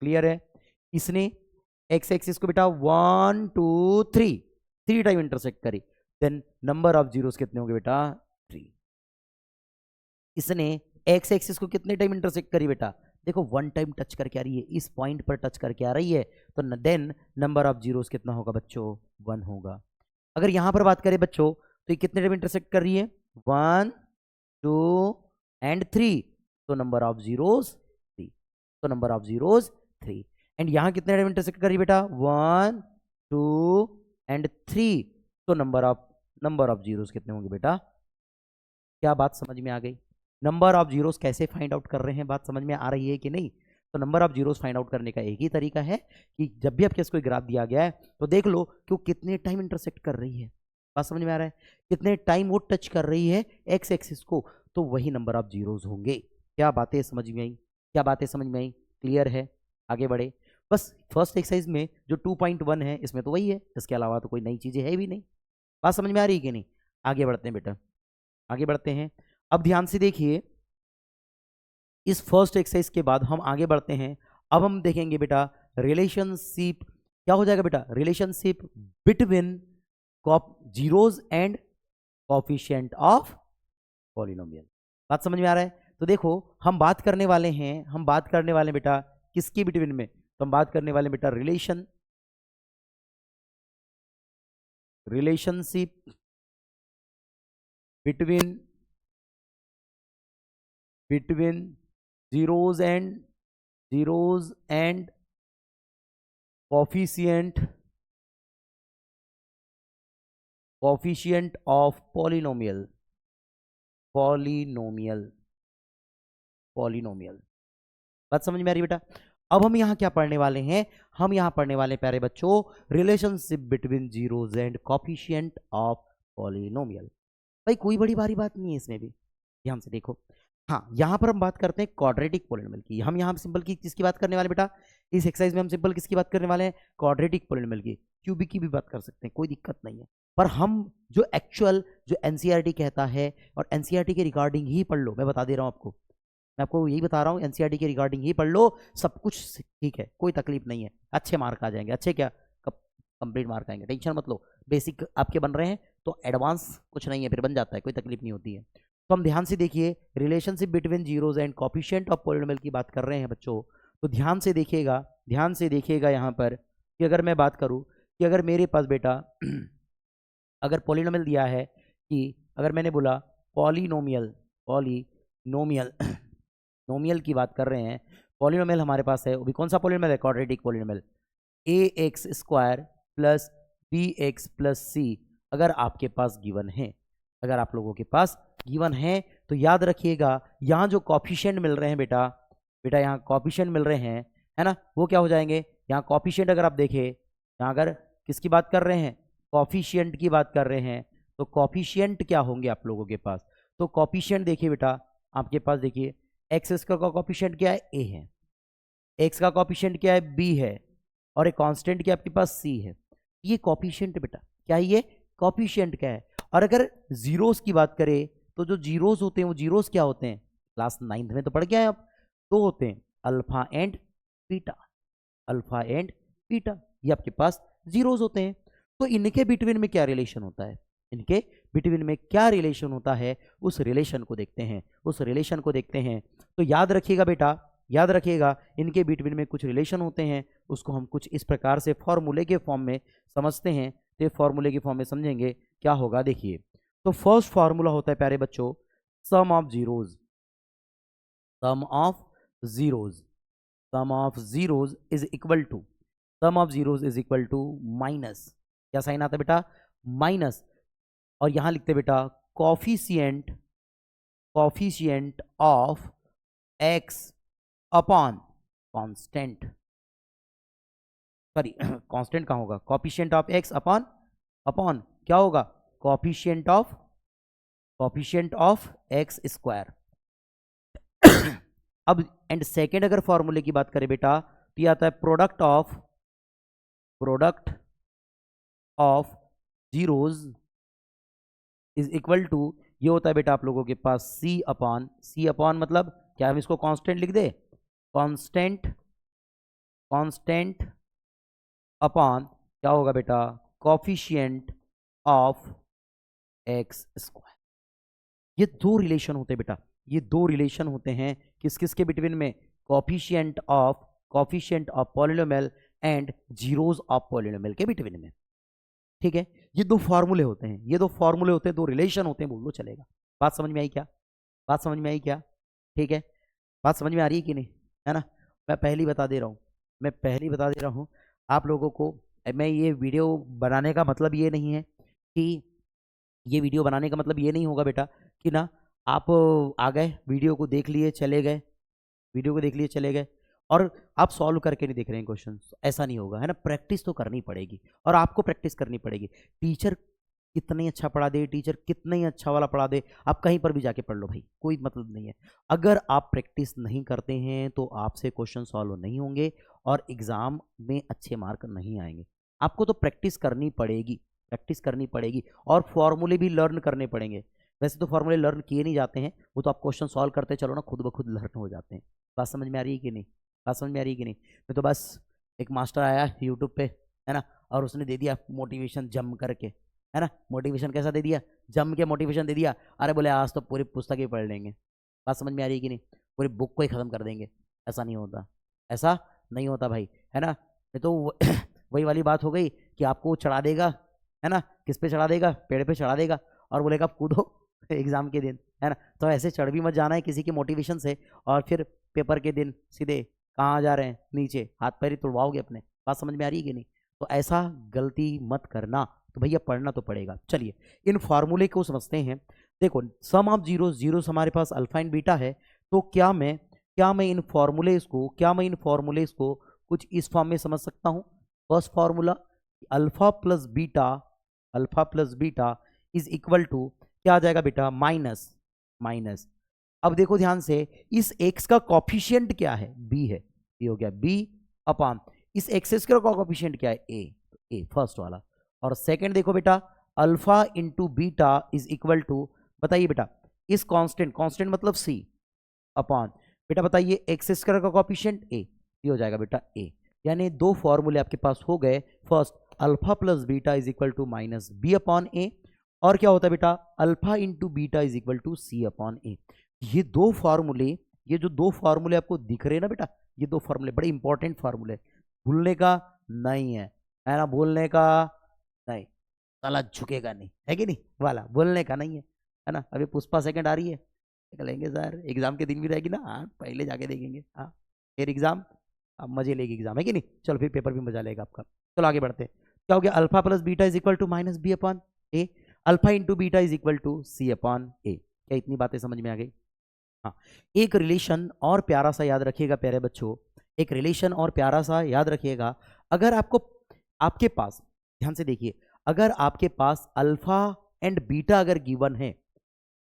क्लियर है? इसने एक्स एक्सिस को बेटा 1 2 3 टाइम इंटरसेक्ट करी, देन नंबर ऑफ जीरोज कितने होंगे बेटा? 3। इसने एक्स एक्सिस को कितने टाइम इंटरसेक्ट करी बेटा? देखो 1 टाइम टच करके आ रही है, इस पॉइंट पर टच करके आ रही है, तो देन नंबर ऑफ जीरोस कितना होगा बच्चों? 1 होगा। अगर यहां पर बात करें बच्चों तो ये कितने टाइम इंटरसेक्ट कर रही है? 1 2 एंड 3, तो नंबर ऑफ जीरोस 3, तो नंबर ऑफ जीरोस 3। एंड यहां कितने टाइम इंटरसेक्ट कर रही है बेटा? 1 2 एंड 3, तो नंबर ऑफ जीरोस कितने होंगे बेटा? क्या बात समझ में आ गई? नंबर ऑफ जीरोस कैसे फाइंड आउट कर रहे हैं, बात समझ में आ रही है कि नहीं? तो number of zeros find out करने का एक ही तरीका है कि जब भी आपके कोई ग्राफ दिया गया है तो देख लो कि वो कितने टाइम इंटरसेक्ट कर रही है। बात समझ में आ रहा है? कितने टाइम वो टच कर रही है एक्स एक्सिस को, तो वही नंबर ऑफ जीरोस होंगे। क्या बातें समझ में आई? क्या बातें समझ में आई? क्लियर है? आगे बढ़े। बस फर्स्ट एक्सरसाइज में जो 2.1 है इसमें तो वही है, इसके अलावा तो कोई नई चीजें है भी नहीं। बात समझ में आ रही है कि नहीं? आगे बढ़ते हैं बेटा, आगे बढ़ते हैं। अब ध्यान से देखिए, इस फर्स्ट एक्सरसाइज के बाद हम आगे बढ़ते हैं। अब हम देखेंगे बेटा रिलेशनशिप, क्या हो जाएगा बेटा? Relationship between zeros and coefficient of polynomial. बात समझ में आ रहा है? तो देखो हम बात करने वाले हैं, हम बात करने वाले बेटा किसकी बिटवीन में? तो हम बात करने वाले बेटा relationship between zeros and coefficient of polynomial। बात समझ में आ रही बेटा? अब हम यहां क्या पढ़ने वाले हैं? हम यहां पढ़ने वाले प्यारे बच्चों relationship between zeros and coefficient of polynomial. भाई कोई बड़ी भारी बात नहीं है इसमें भी, ध्यान से देखो। हाँ, यहां पर हम बात करते हैं क्वाड्रेटिक पोलिनोमियल की। हम यहां सिंपल की किसकी बात करने वाले बेटा? इस एक्सरसाइज में हम सिंपल किसकी बात करने वाले हैं? क्वाड्रेटिक पोलिनोमियल की। क्यूबिक की भी बात कर सकते हैं, कोई दिक्कत नहीं है, पर हम जो एक्चुअल जो एनसीईआरटी कहता है, और एनसीईआरटी के रिगार्डिंग ही पढ़ लो, मैं बता दे रहा हूं आपको, मैं आपको यही बता रहा हूँ, एनसीईआरटी के रिगार्डिंग ही पढ़ लो, सब कुछ ठीक है, कोई तकलीफ नहीं है, अच्छे मार्क आ जाएंगे। अच्छे क्या, कंप्लीट मार्क आएंगे, टेंशन मत लो। बेसिक आपके बन रहे हैं तो एडवांस कुछ नहीं है, फिर बन जाता है, कोई तकलीफ नहीं होती है। तो हम ध्यान से देखिए, relationship between zeros and coefficient of polynomial की बात कर रहे हैं बच्चों। तो ध्यान से देखिएगा, ध्यान से देखिएगा यहाँ पर कि अगर मैं बात करूँ कि अगर मेरे पास बेटा अगर पॉलिनोमियल दिया है कि अगर मैंने बोला पॉलिनोमियल नोमियल की बात कर रहे हैं, पॉलिनोमियल हमारे पास है, वो भी कौन सा पॉलिनोमियल है? Quadratic polynomial. ax² plus bx plus c अगर आपके पास गिवन है, अगर आप लोगों के पास गिवन है, तो याद रखिएगा यहाँ जो कॉफिशिएंट मिल रहे हैं बेटा, यहाँ कॉफिशिएंट मिल रहे हैं, है ना, वो क्या हो जाएंगे? यहाँ कॉफिशिएंट अगर आप देखें, यहाँ अगर किसकी बात कर रहे हैं? कॉफिशिएंट की बात कर रहे हैं, तो कॉफिशिएंट क्या होंगे आप लोगों के पास? तो कॉफिशिएंट देखिए बेटा, आपके पास देखिए एक्स का कॉफिशिएंट क्या है? ए है, एक्स का कॉफिशिएंट क्या है? बी है, और एक कांस्टेंट क्या आपके पास? सी है। ये कॉफिशिएंट बेटा क्या है? ये कॉफिशिएंट क्या है? और अगर जीरोस की बात करें तो जो जीरोस होते हैं वो जीरोस क्या होते हैं? क्लास 9th में तो पढ़ गया है आप, दो होते हैं, alpha and beta, alpha and beta, ये आपके पास जीरोस होते हैं। तो इनके बिटवीन में क्या रिलेशन होता है? इनके बिटवीन में क्या रिलेशन होता है, उस रिलेशन को देखते हैं, उस रिलेशन को देखते हैं। तो याद रखिएगा बेटा, याद रखिएगा इनके बिटवीन में कुछ रिलेशन होते हैं, उसको हम कुछ इस प्रकार से फॉर्मूले के फॉर्म में समझते हैं। तो फॉर्मूले के फॉर्म में समझेंगे क्या होगा, देखिए। तो फर्स्ट फॉर्मूला होता है प्यारे बच्चों sum of zeros, sum of zeros, sum of zeros is equal to sum of zeros is equal to minus, क्या साइन आता है बेटा, माइनस, और यहां लिखते बेटा coefficient, coefficient of X upon constant, sorry constant कहां होगा, coefficient of X upon, upon क्या होगा, कॉफिशिएंट ऑफ एक्स स्क्वायर। अब एंड सेकेंड अगर फॉर्मूले की बात करें बेटा तो ये आता है product of zeros is equal to, ये होता है बेटा आप लोगों के पास सी अपॉन मतलब क्या, हम इसको कांस्टेंट लिख दे, कांस्टेंट अपॉन क्या होगा बेटा, कॉफिशिएंट ऑफ एक्स स्क्वायर। ये दो रिलेशन होते हैं बेटा, ये दो रिलेशन होते हैं किस किस के बिटवीन में, coefficient of polynomial and zeros of polynomial के बिटवीन में। ठीक है, ये दो फॉर्मूले होते हैं, ये दो फॉर्मूले होते हैं, दो रिलेशन होते हैं, बोल दो चलेगा। बात समझ में आई क्या, बात समझ में आई क्या, ठीक है, बात समझ में आ रही है कि नहीं, है ना। मैं पहली बता दे रहा हूँ, मैं पहली बता दे रहा हूँ आप लोगों को। मैं ये वीडियो बनाने का मतलब ये नहीं है कि, ये वीडियो बनाने का मतलब ये नहीं होगा बेटा कि ना आप आ गए वीडियो को देख लिए चले गए, वीडियो को देख लिए चले गए और आप सॉल्व करके नहीं देख रहे हैं क्वेश्चन, ऐसा नहीं होगा, है ना। प्रैक्टिस तो करनी पड़ेगी और आपको प्रैक्टिस करनी पड़ेगी। टीचर कितना ही अच्छा पढ़ा दे, टीचर कितना ही अच्छा वाला पढ़ा दे, आप कहीं पर भी जाके पढ़ लो भाई, कोई मतलब नहीं है। अगर आप प्रैक्टिस नहीं करते हैं तो आपसे क्वेश्चन सॉल्व नहीं होंगे और एग्जाम में अच्छे मार्क नहीं आएंगे। आपको तो प्रैक्टिस करनी पड़ेगी, प्रैक्टिस करनी पड़ेगी और फॉर्मूले भी लर्न करने पड़ेंगे। वैसे तो फॉर्मूले लर्न किए नहीं जाते हैं, वो तो आप क्वेश्चन सॉल्व करते चलो ना, खुद ब खुद लर्न हो जाते हैं। बात समझ में आ रही है कि नहीं, बात समझ में आ रही है कि नहीं। मैं तो बस, एक मास्टर आया यूट्यूब पे, है ना, और उसने दे दिया मोटिवेशन जम करके, है ना, मोटिवेशन कैसा दे दिया, जम के मोटिवेशन दे दिया। अरे बोले आज तो पूरी पुस्तक ही पढ़ लेंगे। बात समझ में आ रही है कि नहीं, पूरी बुक को ही खत्म कर देंगे। ऐसा नहीं होता, ऐसा नहीं होता भाई, है ना। ये तो वही वाली बात हो गई कि आपको चढ़ा देगा, है ना, किस पे चढ़ा देगा, पेड़ पे चढ़ा देगा और बोलेगा आप कूदो एग्जाम के दिन, है ना। तो ऐसे चढ़ भी मत जाना है किसी की मोटिवेशन से और फिर पेपर के दिन सीधे कहाँ जा रहे हैं, नीचे हाथ पैर ही तुड़वाओगे अपने। बात समझ में आ रही है कि नहीं। तो ऐसा गलती मत करना। तो भैया पढ़ना तो पड़ेगा। चलिए इन फॉर्मूले को समझते हैं। देखो सम ऑफ जीरो, जीरो हमारे पास अल्फा एंड बीटा है, तो क्या मैं इन फॉर्मूलेज को कुछ इस फॉर्म में समझ सकता हूं। First formula, alpha plus beta is equal to क्या आ जाएगा बेटा, माइनस माइनस। अब देखो ध्यान से, इस एक्स का कॉफिशिएंट क्या है, बी है, ये हो गया बी अपॉन इस एक्स स्क्वायर का कॉफिशिएंट क्या है, ए फर्स्ट वाला। और सेकंड देखो बेटा, alpha into beta is equal to, बताइए बेटा, इस कांस्टेंट, कांस्टेंट मतलब सी अपॉन, बेटा बताइए एक्स स्क्वायर का कॉफिशिएंट ए, ये हो जाएगा बेटा ए। यानी दो फॉर्मूले आपके पास हो गए। First alpha plus beta is equal to minus B upon A, और क्या होता है बेटा, alpha into beta is equal to C upon A. ये दो फॉर्मूले, ये जो दो फॉर्मूले आपको दिख रहे हैं ना बेटा, ये दो फॉर्मूले बड़े इंपॉर्टेंट फॉर्मूले, भूलने का नहीं है ना, भूलने का नहीं, साला झुकेगा नहीं, है कि नहीं वाला, भूलने का नहीं है ना। अभी पुष्पा सेकंड आ रही है, देख लेंगे सर, एग्जाम के दिन भी रहेगी ना, हाँ पहले जाके देखेंगे, हाँ फिर एग्जाम, अब मजे लेगी एग्जाम, है कि नहीं। चलो फिर पेपर भी मजा लेगा आपका। चलो आगे बढ़ते हैं। क्या हो गया, alpha plus beta is equal to minus B upon A, alpha into beta is equal to C upon A. क्या इतनी बातें समझ में आ गई। हाँ, एक रिलेशन और प्यारा सा याद रखिएगा प्यारे बच्चों, एक रिलेशन और प्यारा सा याद रखिएगा। अगर आपको, आपके पास, ध्यान से देखिए, अगर आपके पास अल्फा एंड बीटा अगर गिवन है,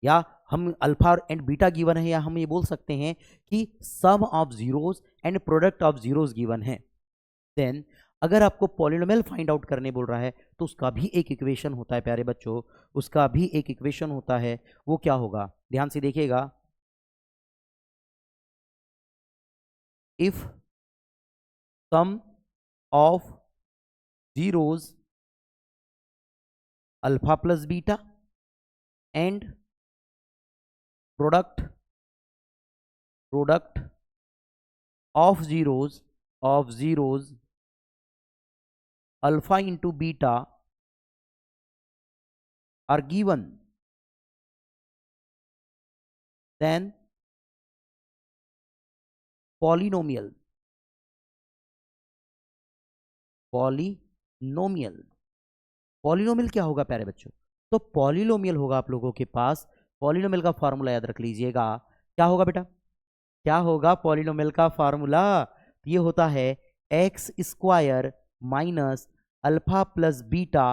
या हम अल्फा एंड बीटा गिवन है, या हम ये बोल सकते हैं कि sum of zeros and product of zeros given है, देन अगर आपको पॉलिनोमियल फाइंड आउट करने बोल रहा है तो उसका भी एक इक्वेशन होता है प्यारे बच्चों, उसका भी एक इक्वेशन होता है। वो क्या होगा, ध्यान से देखिएगा, if sum of zeros alpha plus beta and product of zeros alpha into beta are given, then polynomial polynomial. Polynomial क्या होगा प्यारे बच्चों? तो पॉलिनोमियल होगा आप लोगों के पास, पॉलिनोमियल का फॉर्मूला याद रख लीजिएगा। क्या होगा बेटा? क्या होगा पॉलिनोमियल का फॉर्मूला? ये होता है x square minus alpha plus beta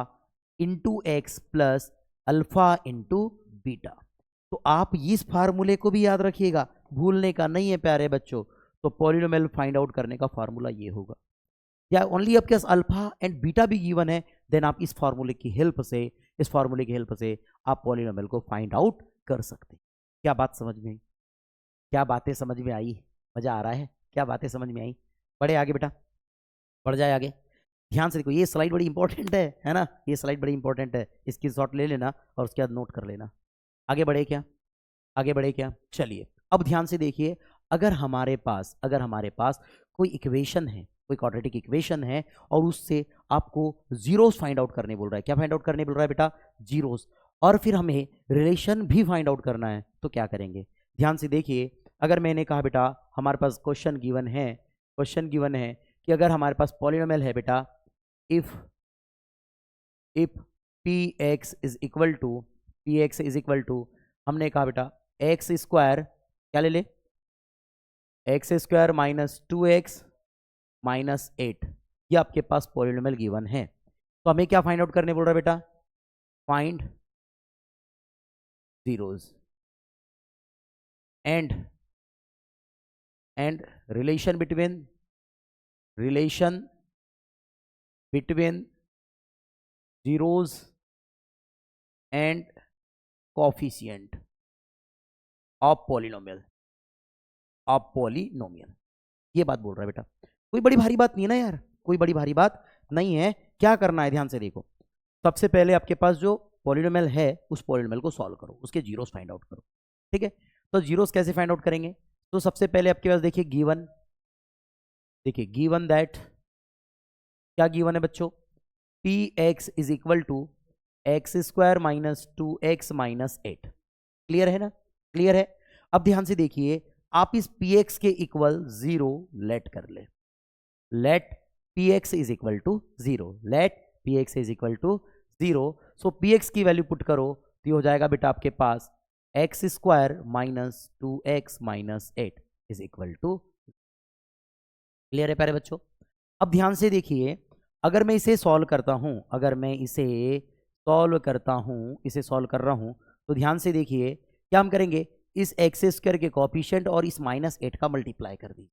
into X plus alpha into beta. तो आप इस फार्मूले को भी याद रखिएगा, भूलने का नहीं है प्यारे बच्चों। तो पॉलिनोमियल फाइंड आउट करने का फार्मूला ये होगा, या ओनली आपके पास अल्फा एंड बीटा भी गिवन है, देन आप इस फार्मूले की हेल्प से, इस फार्मूले की हेल्प से आप पॉलिनोमियल को फाइंड आउट कर सकते हैं। क्या बात समझ में आई? क्या बातें समझ में आई? मजा आ रहा है? क्या बातें समझ में आई? बढ़े आगे बेटा, बढ़ जाए आगे। ध्यान से देखो, ये स्लाइड बड़ी इंपॉर्टेंट है ना? ये स्लाइड बड़ी इंपॉर्टेंट है, इसकी शॉट ले लेना और उसके बाद नोट कर लेना। आगे बढ़े क्या? आगे बढ़े क्या? चलिए अब ध्यान से देखिए, अगर हमारे पास कोई इक्वेशन है, कोई क्वाड्रेटिक इक्वेशन है, और उससे आपको जीरोस फाइंड आउट करने बोल रहा है। क्या फाइंड आउट करने बोल रहा है बेटा? जीरोस। और फिर हमें रिलेशन भी फाइंड आउट करना है, तो क्या करेंगे? ध्यान से देखिए, अगर मैंने कहा बेटा हमारे पास क्वेश्चन गिवन है कि अगर हमारे पास पॉलिनोमियल है बेटा, if P x is equal to हमने कहा बेटा एक्स स्क्वायर, क्या ले ले? X square minus 2x minus 8, ये आपके पास पॉलिनोमियल गिवन है। तो हमें क्या फाइंड आउट करने बोल रहा है बेटा? Find zeros and relation between zeros and coefficient of polynomial, ये बात बोल रहा है बेटा। कोई बड़ी भारी बात नहीं है ना यार, कोई बड़ी भारी बात नहीं है। क्या करना है ध्यान से देखो, सबसे पहले आपके पास जो पॉलिनोमियल है उस पॉलिनोमियल को सॉल्व करो, उसके जीरोस फाइंड आउट करो। ठीक है, तो जीरोस कैसे फाइंड आउट करेंगे? तो सबसे पहले आपके पास देखिए गिवन दैट, क्या गिवन है बच्चों? P x is equal to x square minus 2x minus 8। Clear है ना? क्लियर है। अब ध्यान से देखिए, आप इस पी एक्स के इक्वल 0 लेट कर ले, let P x is equal to 0, let P x is equal to 0। So P X की वैल्यू पुट करो तो ये हो जाएगा बेटा आपके पास X square minus 2x minus 8 is equal to. Clear है प्यारे बच्चों? अब ध्यान से देखिए, अगर मैं इसे सॉल्व करता हूं, इसे सॉल्व कर रहा हूं, तो ध्यान से देखिए क्या हम करेंगे, इस एक्स स्क्वायर के कोएफिशिएंट और इस माइनस 8 का मल्टीप्लाई कर दीजिए।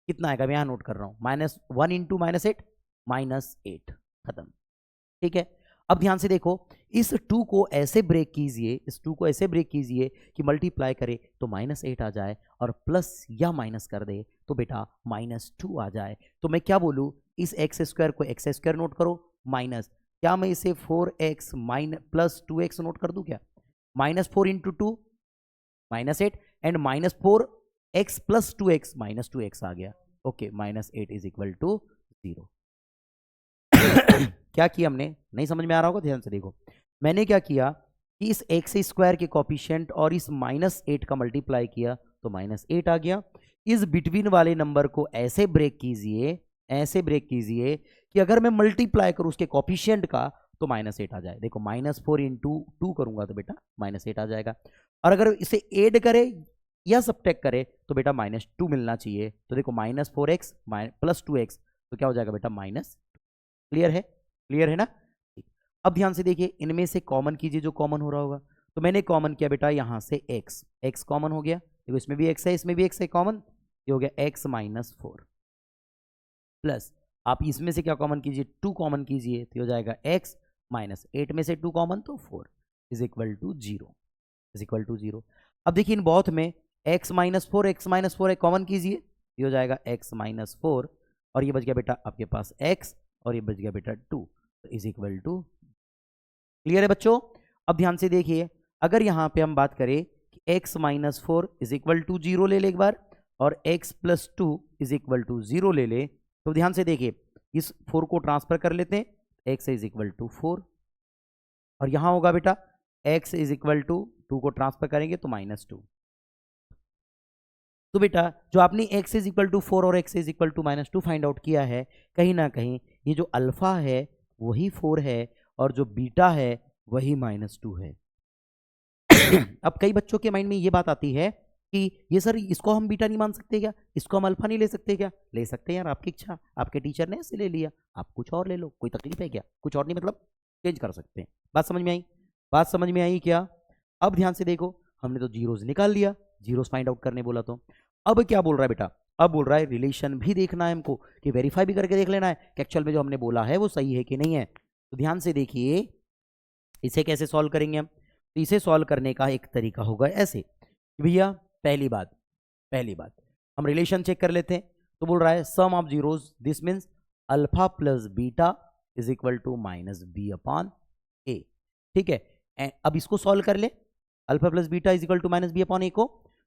कितना आएगा? मैं यहां नोट कर रहा हूं, -1 इंटू -8 -8, खत्म। ठीक है, अब ध्यान से देखो, इस 2 को ऐसे ब्रेक कीजिए कि मल्टीप्लाई करे तो -8 आ जाए, और प्लस या माइनस कर दे तो बेटा -2 आ जाए। तो मैं क्या बोलूं, इस एक्स स्क्वायर को एक्स स्क्वायर नोट करो, माइनस, क्या मैं इसे 4x प्लस 2x नोट कर दूं क्या? -4 into 2 -8 and -4x plus 2x -2x आ गया। Okay, -8 is equal to 0। क्या किया हमने? नहीं समझ में आ रहा होगा, ध्यान से देखो। मैंने क्या किया कि इस एक्स स्क्वायर के कोएफिशिएंट और इस -8 का मल्टीप्लाई किया तो -8 आ गया। इस बिटवीन वाले नंबर को ऐसे ब्रेक कीजिए कि अगर मैं मल्टीप्लाई करूं उसके कोएफिशिएंट का तो -8 आ जाए। देखो, -4 इंटू 2 करूंगा तो बेटा -8 आ जाएगा, और अगर इसे ऐड करे या सब्ट्रैक्ट करे तो बेटा -2 मिलना चाहिए। तो देखो, -4x प्लस 2x तो क्या हो जाएगा बेटा? माइनस। क्लियर है ना? अब ध्यान से देखिए, इनमें से कॉमन कीजिए जो कॉमन हो रहा होगा। तो मैंने कॉमन किया बेटा यहां से x कॉमन हो गया। देखो, इसमें भी x है, इसमें भी x है कॉमन, ये हो गया x -4, प्लस आप इसमें से क्या कॉमन कीजिए? 2 कॉमन कीजिए तो हो जाएगा x -8 में से 2 कॉमन तो 4 इज इक्वल टू 0। अब देखिए, इन बोथ में x -4 कॉमन कीजिए, ये हो जाएगा x -4, और ये बच गया बेटा आपके पास x, और ये बच गया बेटा 2 इज इक्वल टू। क्लियर है बच्चों? अब ध्यान से देखिए, अगर यहां पे हम बात करें कि x -4 इज इक्वल टू 0 ले ले एक बार, और x plus 2 is equal to 0 ले ले, तो ध्यान से देखिए इस 4 को ट्रांसफर कर लेते हैं, x इज इक्वल टू 4, और यहां होगा बेटा x इज इक्वल टू 2 को ट्रांसफर करेंगे तो -2। तो बेटा जो आपने x इज इक्वल टू 4 और x is equal to -2 find out किया है, कहीं ना कहीं ये जो अल्फा है वही 4 है और जो बीटा है वही -2 है। अब कई बच्चों के माइंड में ये बात आती है कि ये सर इसको हम बीटा नहीं मान सकते क्या, इसको हम अल्फा नहीं ले सकते क्या? ले सकते हैं यार, आपकी इच्छा, आपके टीचर ने ऐसे ले लिया, आप कुछ और ले लो, कोई तकलीफ है क्या? कुछ और नहीं मतलब चेंज कर सकते हैं। बात समझ में आई? बात समझ में आई क्या? अब ध्यान से देखो, हमने तो जीरोस निकाल लिया, जीरोस फाइंड आउट करने बोला तो अब क्या बोल रहा है बेटा? अब बोल रहा है रिलेशन भी देखना है हमको, कि वेरीफाई भी करके देख लेना है कि एक्चुअल में जो हमने बोला है वो सही है कि नहीं है। तो ध्यान से देखिए, इसे कैसे सॉल्व करेंगे हम? तो इसे सॉल्व करने का एक तरीका होगा ऐसे, भैया पहली बात हम रिलेशन चेक कर लेते हैं। तो बोल रहा है sum of zeros, this means alpha plus beta is equal to -b/a। ठीक है, अब इसको सॉल्व कर ले, alpha plus beta is equal to -b/a को।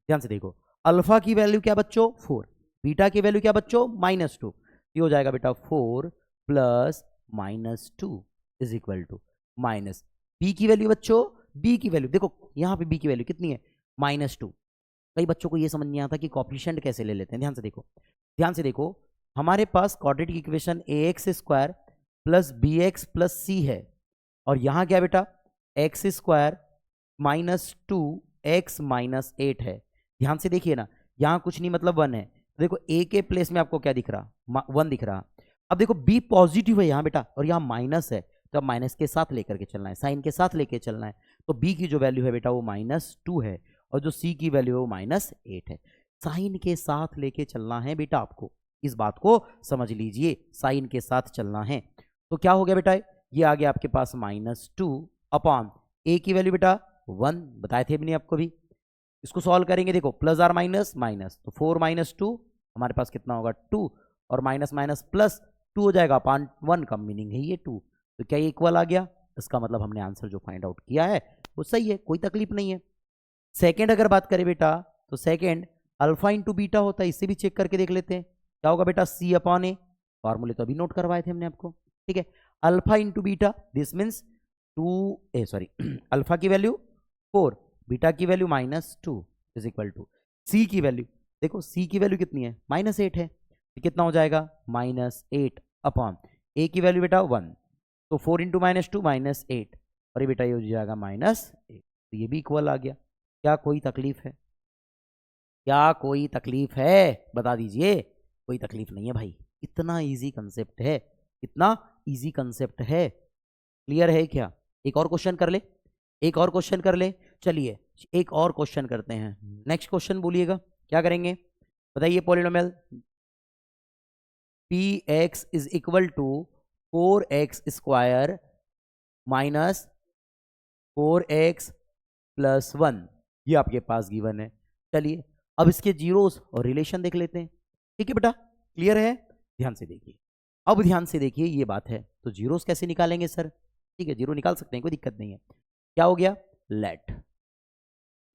ध्यान से देखो, अल्फा की वैल्यू क्या बच्चों? 4, बीटा की वैल्यू क्या बच्चों? -2। ये हो जाएगा बेटा 4 plus -2 is equal to minus b की वैल्यू बच्चों, बी की वैल्यू देखो यहाँ पे बी की वैल्यू कितनी है? -2। कई बच्चों को ये समझ नहीं आता कि कोएफिशिएंट कैसे ले लेते हैं। ध्यान से देखो, हमारे पास quadratic equation ax² plus bx plus c है, और यहाँ क्या बेटा? x² -2x -8 है। ध्यान से देखिए ना, यहाँ कुछ नहीं मतलब 1 है। तो देखो a के प्लेस में आपको क्या दिख रहा? 1 दिख रहा। अब देखो b पॉजिटिव है यहाँ बेटा, और यहाँ माइनस है, तो अब माइनस के साथ लेकर के चलना है, साइन के साथ लेके चलना है। तो b की जो वैल्यू है बेटा वो -2 है, और जो c की वैल्यू है वो -8 है। साइन के साथ लेके चलना है बेटा आपको, इस बात को समझ लीजिए, साइन के साथ चलना है। तो क्या हो गया बेटा? ये आ गया आपके पास -2 अपॉन a की वैल्यू बेटा 1 बताए थे मैंने आपको भी। इसको सॉल्व करेंगे, देखो प्लस आर माइनस माइनस, तो 4 - 2 हमारे पास कितना होगा? 2, और माइनस माइनस प्लस 2 हो जाएगा अपॉन 1 का मीनिंग है ये 2। तो क्या ये इक्वल आ गया? इसका मतलब हमने आंसर जो फाइंड आउट किया है वो सही है, कोई तकलीफ नहीं है। सेकेंड अगर बात करें बेटा, तो सेकेंड अल्फा इंटू बीटा होता है, इससे भी चेक करके देख लेते हैं। क्या होगा बेटा? c/a, फॉर्मूले तो अभी नोट करवाए थे हमने आपको। ठीक है, alpha into beta, this means alpha की वैल्यू 4, बीटा की वैल्यू -2 इज इक्वल टू सी की वैल्यू, देखो सी की वैल्यू कितनी है? -8 है, तो कितना हो जाएगा? -8 अपॉन ए की वैल्यू बेटा 1, तो 4 इंटू -2 -8, और ये बेटा ये हो जाएगा -8, तो ये भी इक्वल आ गया। क्या कोई तकलीफ है? क्या कोई तकलीफ है? बता दीजिए। कोई तकलीफ नहीं है भाई, इतना इजी कंसेप्ट है, इतना इजी कंसेप्ट है। क्लियर है क्या? एक और क्वेश्चन कर ले, एक और क्वेश्चन कर ले। चलिए एक और क्वेश्चन करते हैं। नेक्स्ट क्वेश्चन बोलिएगा, क्या करेंगे बताइए? Polynomial px is equal to 4x² minus 4x plus 1, ये आपके पास गिवन है। चलिए अब इसके जीरोस और रिलेशन देख लेते हैं। ठीक है बेटा, क्लियर है? ध्यान से देखिए, अब ध्यान से देखिए, ये बात है। तो जीरोस कैसे निकालेंगे सर? ठीक है, जीरो निकाल सकते हैं, कोई दिक्कत नहीं है। क्या हो गया? लेट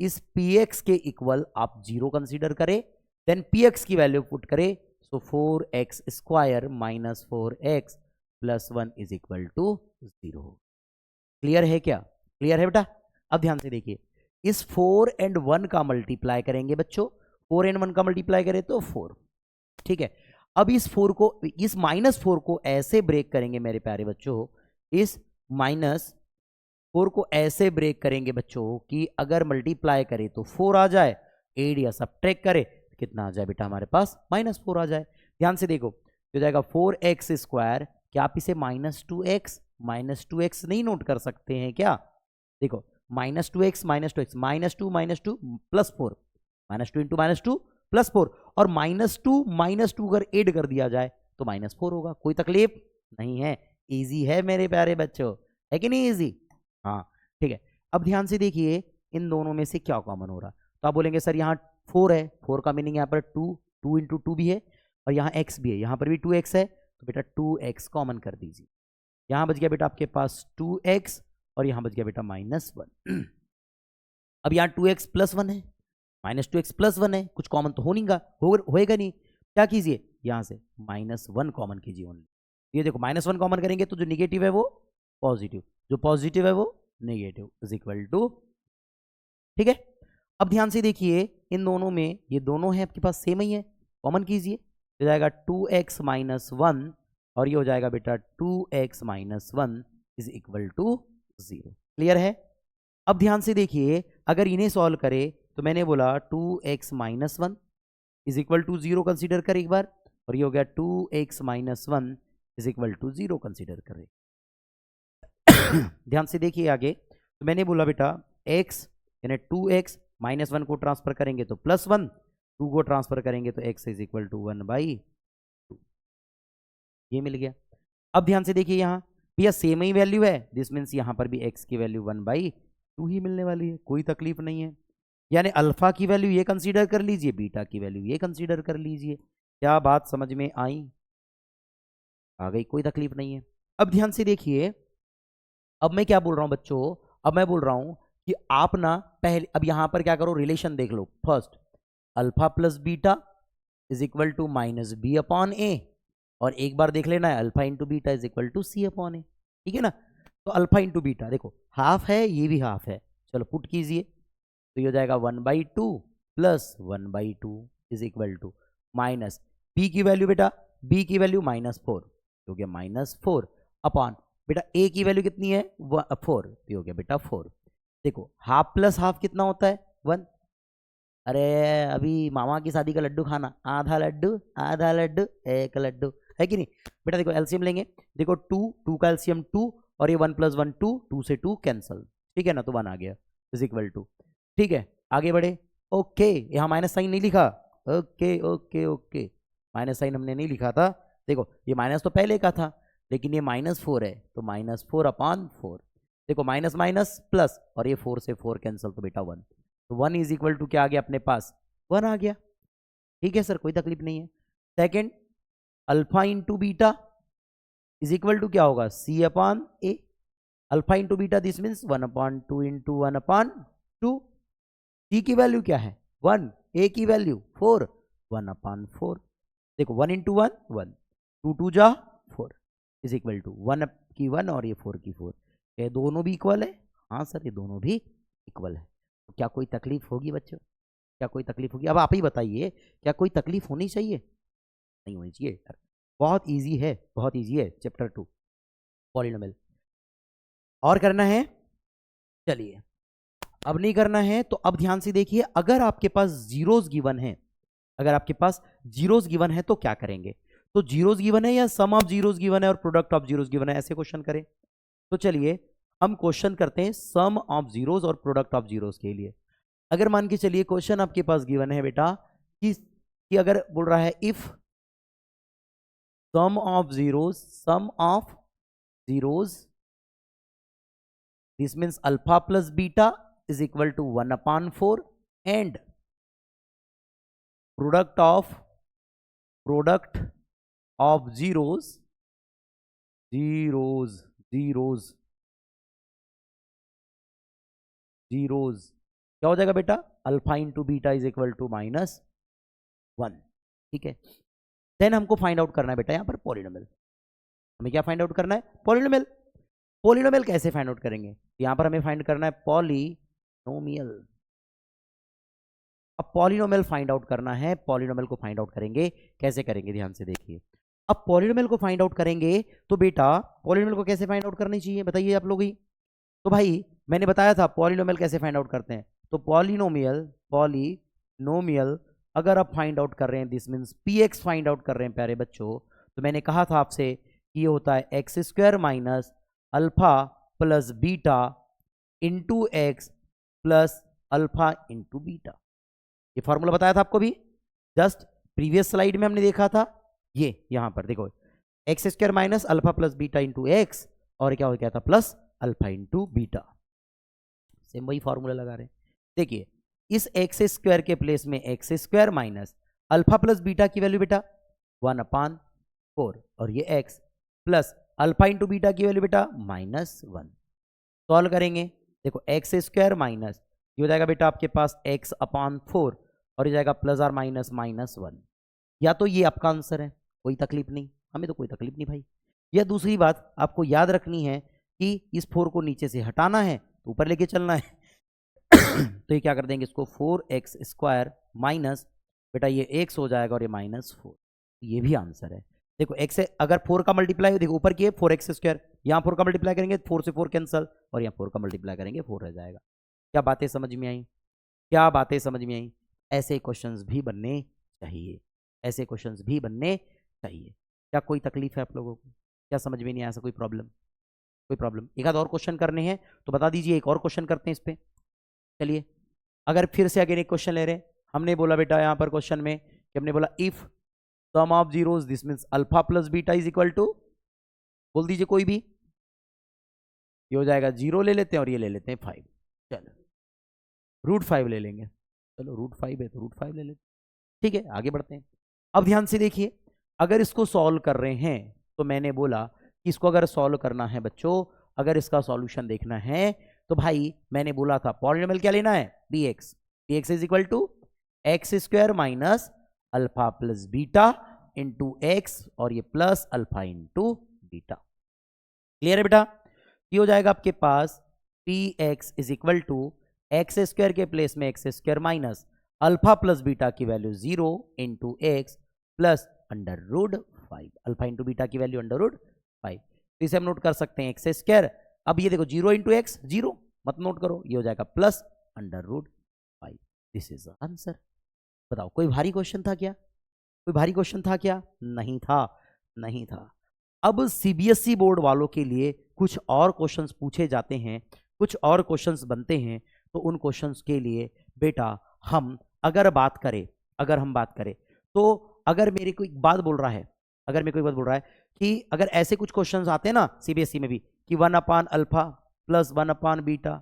इस px के इक्वल आप जीरो कंसीडर करें, देन px की वैल्यू पुट करें, so 4x² minus 4x plus 1 is equal to 0। Clear है क्या? क्लियर है बेटा? अब ध्यान से देखिए, इस 4 and 1 का मल्टीप्लाई करेंगे बच्चों, 4 and 1 का मल्टीप्लाई करें तो 4। ठीक है, अब इस 4 को, इस -4 को ऐसे ब्रेक करेंगे मेरे प्यारे बच्चों, इस -4 को ऐसे ब्रेक करेंगे बच्चों कि अगर मल्टीप्लाई करे तो 4 आ जाए, एड या सब्ट्रैक्ट करे तो कितना आ जाए बेटा? हमारे पास -4 आ जाए। ध्यान से देखो, हो जाएगा 4x²। क्या आप इसे -2x नहीं नोट कर सकते हैं क्या? देखो -2x -2 प्लस 4, -2 इंटू -2 प्लस 4, और -2 अगर ऐड कर दिया जाए तो -4 होगा। कोई तकलीफ नहीं है, इजी है मेरे प्यारे बच्चों, है कि नहीं इजी? हाँ ठीक है। अब ध्यान से देखिए, इन दोनों में से क्या कॉमन हो रहा? तो आप बोलेंगे सर यहाँ 4 है, 4 का मीनिंग यहाँ पर 2 इंटू 2 भी है, और यहाँ x भी है, यहाँ पर भी 2x है, तो बेटा 2x कॉमन कर दीजिए। यहाँ बच गया बेटा आपके पास 2x, और यहाँ बच गया बेटा -1। अब यहाँ 2x प्लस 1 है, -2x प्लस 1 है, कुछ कॉमन तो होएगा नहीं। क्या कीजिए, यहाँ से -1 कॉमन कीजिए ओनली। ये देखो -1 कॉमन करेंगे तो जो निगेटिव है वो पॉजिटिव, जो पॉजिटिव है वो नेगेटिव इज इक्वल टू। ठीक है, अब ध्यान से देखिए, इन दोनों में ये दोनों है आपके पास सेम ही है, कॉमन कीजिए, हो जाएगा 2x - 1 और ये हो जाएगा बेटा 2x minus 1 is equal to 0। Clear है? अब ध्यान से देखिए, अगर इन्हें सॉल्व करें तो मैंने बोला 2x minus 1 is equal to 0 consider कर एक बार, और ये हो गया 2x minus 1 is equal to 0 consider करें। ध्यान से देखिए आगे, तो मैंने बोला बेटा x यानी 2x माइनस 1 को ट्रांसफर करेंगे तो प्लस 1, 2 को ट्रांसफर करेंगे तो x इज इक्वल टू 1/2, ये मिल गया। अब ध्यान से देखिए यहाँ भैया सेम ही वैल्यू है, दिस मीन्स यहाँ पर भी x की वैल्यू 1/2 ही मिलने वाली है, कोई तकलीफ नहीं है। यानी अल्फा की वैल्यू ये कंसीडर कर लीजिए, बीटा की वैल्यू ये कंसीडर कर लीजिए। क्या बात समझ में आई? आ गई, कोई तकलीफ नहीं है। अब ध्यान से देखिए, अब मैं क्या बोल रहा हूं बच्चों, अब मैं बोल रहा हूं कि आप ना पहले, अब यहां पर क्या करो, रिलेशन देख लो। First alpha plus beta is equal to minus B upon A, और एक बार देख लेना है alpha into beta is equal to C upon A, ठीक है ना। तो अल्फा इंटू बीटा देखो हाफ है, ये भी हाफ है, चलो पुट कीजिए, तो ये हो जाएगा 1/2 plus 1/2 is equal to minus b की वैल्यू बेटा, बी की वैल्यू -4 हो गया -4 अपॉन बेटा ए की वैल्यू कितनी है 4, तो हो गया बेटा 4। देखो हाफ प्लस हाफ कितना होता है 1। अरे अभी मामा की शादी का लड्डू खाना, आधा लड्डू आधा लड्डू एक लड्डू, है कि नहीं बेटा। देखो एलसीएम लेंगे, देखो 2 का एलसीएम 2, और ये 1 + 1 2, 2 से 2 कैंसल, ठीक है ना, तो 1 आ गया इज इक्वल टू। ठीक है आगे बढ़े। ओके यहाँ माइनस साइन नहीं लिखा, okay okay okay, minus sign हमने नहीं लिखा था। देखो ये माइनस तो पहले का था, लेकिन ये -4 है, तो -4 अपॉन 4। देखो माइनस माइनस प्लस, और ये 4 से 4 कैंसिल, तो बेटा 1, तो 1 इज इक्वल टू क्या आ गया अपने पास 1 आ गया। ठीक है सर कोई तकलीफ नहीं है। Second alpha into beta is equal to क्या होगा C upon A, alpha into beta this means 1/2 into 1/2। C की वैल्यू क्या है 1, ए की वैल्यू 4, 1/4। देखो 1 इंटू 1 1, 2 2 जा 4 इज इक्वल टू 1 की 1 और ये 4 की 4, ये दोनों भी इक्वल है। हाँ सर ये दोनों भी इक्वल है, तो क्या कोई तकलीफ होगी बच्चों, क्या कोई तकलीफ होगी? अब आप ही बताइए, क्या कोई तकलीफ होनी चाहिए? नहीं होनी चाहिए यार, बहुत इजी है, बहुत इजी है चैप्टर 2 पॉलिनोमियल। और करना है? चलिए अब नहीं करना है तो अब ध्यान से देखिए, अगर आपके पास जीरोस गिवन है, अगर आपके पास जीरोस गिवन है तो क्या करेंगे? तो जीरोस गिवन है या सम ऑफ जीरोस गिवन है और प्रोडक्ट ऑफ जीरोस गिवन है, ऐसे क्वेश्चन करें। तो चलिए हम क्वेश्चन करते हैं सम ऑफ जीरोस और प्रोडक्ट ऑफ जीरोस के लिए। अगर मान के चलिए क्वेश्चन आपके पास गिवन है बेटा कि अगर बोल रहा है if sum of zeros this means alpha plus beta is equal to 1/4 and product of zeros क्या हो जाएगा बेटा alpha into beta is equal to -1। ठीक है, देन हमको फाइंड आउट करना है बेटा यहाँ पर पॉलिनोमियल। हमें क्या फाइंड आउट करना है? पॉलिनोमियल। पॉलिनोमियल कैसे फाइंड आउट करेंगे? यहाँ पर हमें फाइंड करना है पॉलिनोमियल। अब पॉलिनोमियल फाइंड आउट करना है, पॉलिनोमियल को फाइंड आउट करेंगे, कैसे करेंगे ध्यान से देखिए। अब पॉलिनोमियल को फाइंड आउट करेंगे तो बेटा पॉलिनोमियल को कैसे फाइंड आउट करनी चाहिए बताइए आप लोग ही। तो भाई मैंने बताया था पॉलिनोमियल कैसे फाइंड आउट करते हैं। तो पॉलिनोमियल अगर आप फाइंड आउट कर रहे हैं this means px find out कर रहे हैं प्यारे बच्चों, तो मैंने कहा था आपसे कि ये होता है x² minus alpha plus beta into X plus alpha into beta. ये फॉर्मूला बताया था आपको भी, जस्ट प्रीवियस स्लाइड में हमने देखा था। ये यहां पर देखो x² minus alpha plus beta into X, और क्या हो गया था plus alpha into beta, same वही फॉर्मूला लगा रहे हैं। देखिए इस x² के प्लेस में x² minus alpha plus beta की वैल्यू बेटा 1/4, और ये x plus alpha into beta की वैल्यू बेटा -1। सॉल्व करेंगे, देखो x² माइनस ये हो जाएगा बेटा आपके पास x/4, और ये जाएगा प्लस और माइनस -1। या तो ये आपका आंसर है, कोई तकलीफ नहीं, हमें तो कोई तकलीफ नहीं भाई। या दूसरी बात आपको याद रखनी है कि इस 4 को नीचे से हटाना है तो ऊपर लेके चलना है। तो ये क्या कर देंगे इसको 4x² माइनस बेटा ये x हो जाएगा और ये -4, ये भी आंसर है। देखो x से अगर 4 का मल्टीप्लाई, देखो ऊपर की है 4x², यहाँ 4 का मल्टीप्लाई करेंगे 4 से 4 कैंसल, और यहाँ 4 का मल्टीप्लाई करेंगे 4 रह जाएगा। क्या बातें समझ में आई? क्या बातें समझ में आई? ऐसे क्वेश्चंस भी बनने चाहिए, ऐसे क्वेश्चंस भी बनने चाहिए। क्या कोई तकलीफ है आप लोगों को? क्या समझ में नहीं आया? ऐसा कोई प्रॉब्लम? कोई प्रॉब्लम? एक आध और क्वेश्चन करने हैं तो बता दीजिए, एक और क्वेश्चन करते हैं इस पे। चलिए, अगर फिर से अगेन एक क्वेश्चन ले रहे हैं, हमने बोला बेटा यहाँ पर क्वेश्चन में कि हमने बोला if sum of zeros this means alpha plus beta is equal to, बोल दीजिए कोई भी। ये हो जाएगा 0 ले लेते हैं और ये ले लेते हैं 5। चलो √5 ले लेंगे, चलो √5 है तो √5 ले लेते हैं। ठीक है, आगे बढ़ते हैं। अब ध्यान से देखिए, अगर इसको सॉल्व कर रहे हैं तो मैंने बोला कि इसको अगर सॉल्व करना है बच्चों, अगर इसका सॉल्यूशन देखना है तो भाई मैंने बोला था पॉलिनोमियल क्या लेना है, bx। bx is equal to x² minus alpha plus beta into X, और ये plus alpha into beta. Clear है बेटा? ये हो जाएगा आपके पास px is equal to x² के प्लेस में x² minus alpha plus beta की value 0 into X plus √5, alpha into beta की वैल्यू √5। तो इसे हम नोट कर सकते हैं x²। अब ये देखो 0 इंटू एक्स 0 मत नोट करो, ये हो जाएगा प्लस √5। This is answer. बताओ कोई भारी क्वेश्चन था क्या? कोई भारी क्वेश्चन था क्या? नहीं था, नहीं था। अब सीबीएसई बोर्ड वालों के लिए कुछ और क्वेश्चंस पूछे जाते हैं, कुछ और क्वेश्चंस बनते हैं, तो उन क्वेश्चंस के लिए बेटा हम अगर हम बात करें तो अगर मेरे को एक बात बोल रहा है, अगर मेरे को एक बात बोल रहा है कि अगर ऐसे कुछ क्वेश्चंस आते हैं ना सीबीएसई में भी कि 1/अल्फा प्लस 1/बीटा,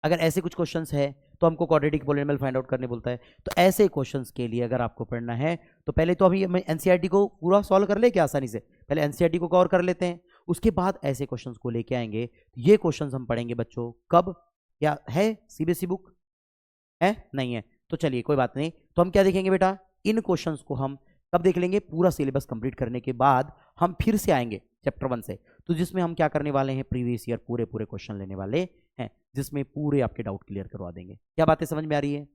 अगर ऐसे कुछ क्वेश्चंस है तो हमको क्वाड्रेटिक पॉलिनोमियल फाइंड आउट करने बोलता है। तो ऐसे क्वेश्चंस के लिए अगर आपको पढ़ना है तो पहले तो अभी हम एनसीईआरटी को पूरा सॉल्व कर ले क्या आसानी से, पहले एनसीईआरटी को कवर कर लेते हैं, उसके बाद ऐसे क्वेश्चंस को लेके आएंगे। ये क्वेश्चंस हम पढ़ेंगे बच्चों कब? क्या है सीबीएसई बुक है? नहीं है तो चलिए कोई बात नहीं। तो हम क्या देखेंगे बेटा, इन क्वेश्चंस को हम कब देख लेंगे? पूरा सिलेबस कंप्लीट करने के बाद हम फिर से आएंगे चैप्टर 1 से, तो जिसमें हम क्या करने वाले हैं, प्रीवियस ईयर पूरे क्वेश्चन लेने वाले हैं, जिसमें पूरे आपके डाउट क्लियर करवा देंगे। क्या बातें समझ में आ रही है?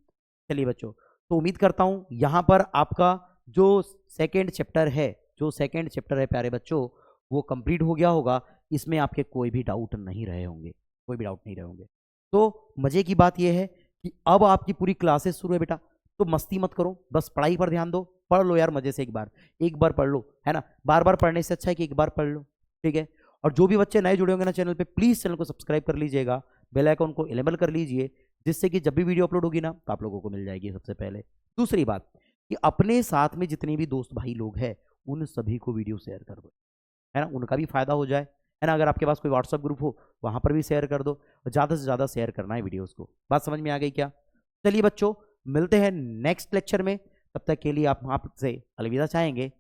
चलिए बच्चों, तो उम्मीद करता हूं यहां पर आपका जो सेकेंड चैप्टर है प्यारे बच्चों, वो कंप्लीट हो गया होगा। इसमें आपके कोई भी डाउट नहीं रहे होंगे, कोई भी डाउट नहीं रहे होंगे। तो मजे की बात यह है कि अब आपकी पूरी क्लासेस शुरू है बेटा, तो मस्ती मत करो, बस पढ़ाई पर ध्यान दो। पढ़ लो यार मजे से, एक बार पढ़ लो, है ना? बार बार पढ़ने से अच्छा है कि एक बार पढ़ लो, ठीक है? और जो भी बच्चे नए जुड़े होंगे ना चैनल पे, प्लीज चैनल को सब्सक्राइब कर लीजिएगा, बेल आइकन को इनेबल कर लीजिए, जिससे कि जब भी वीडियो अपलोड होगी ना तो आप लोगों को मिल जाएगी सबसे पहले। दूसरी बात कि अपने साथ में जितने भी दोस्त भाई लोग हैं उन सभी को वीडियो शेयर कर दो, है ना? उनका भी फायदा हो जाए, है ना? अगर आपके पास कोई व्हाट्सएप ग्रुप हो वहां पर भी शेयर कर दो, ज़्यादा से ज़्यादा शेयर करना है वीडियोस को। बात समझ में आ गई क्या? चलिए बच्चों, मिलते हैं नेक्स्ट लेक्चर में, तब तक के लिए आप आपसे अलविदा चाहेंगे।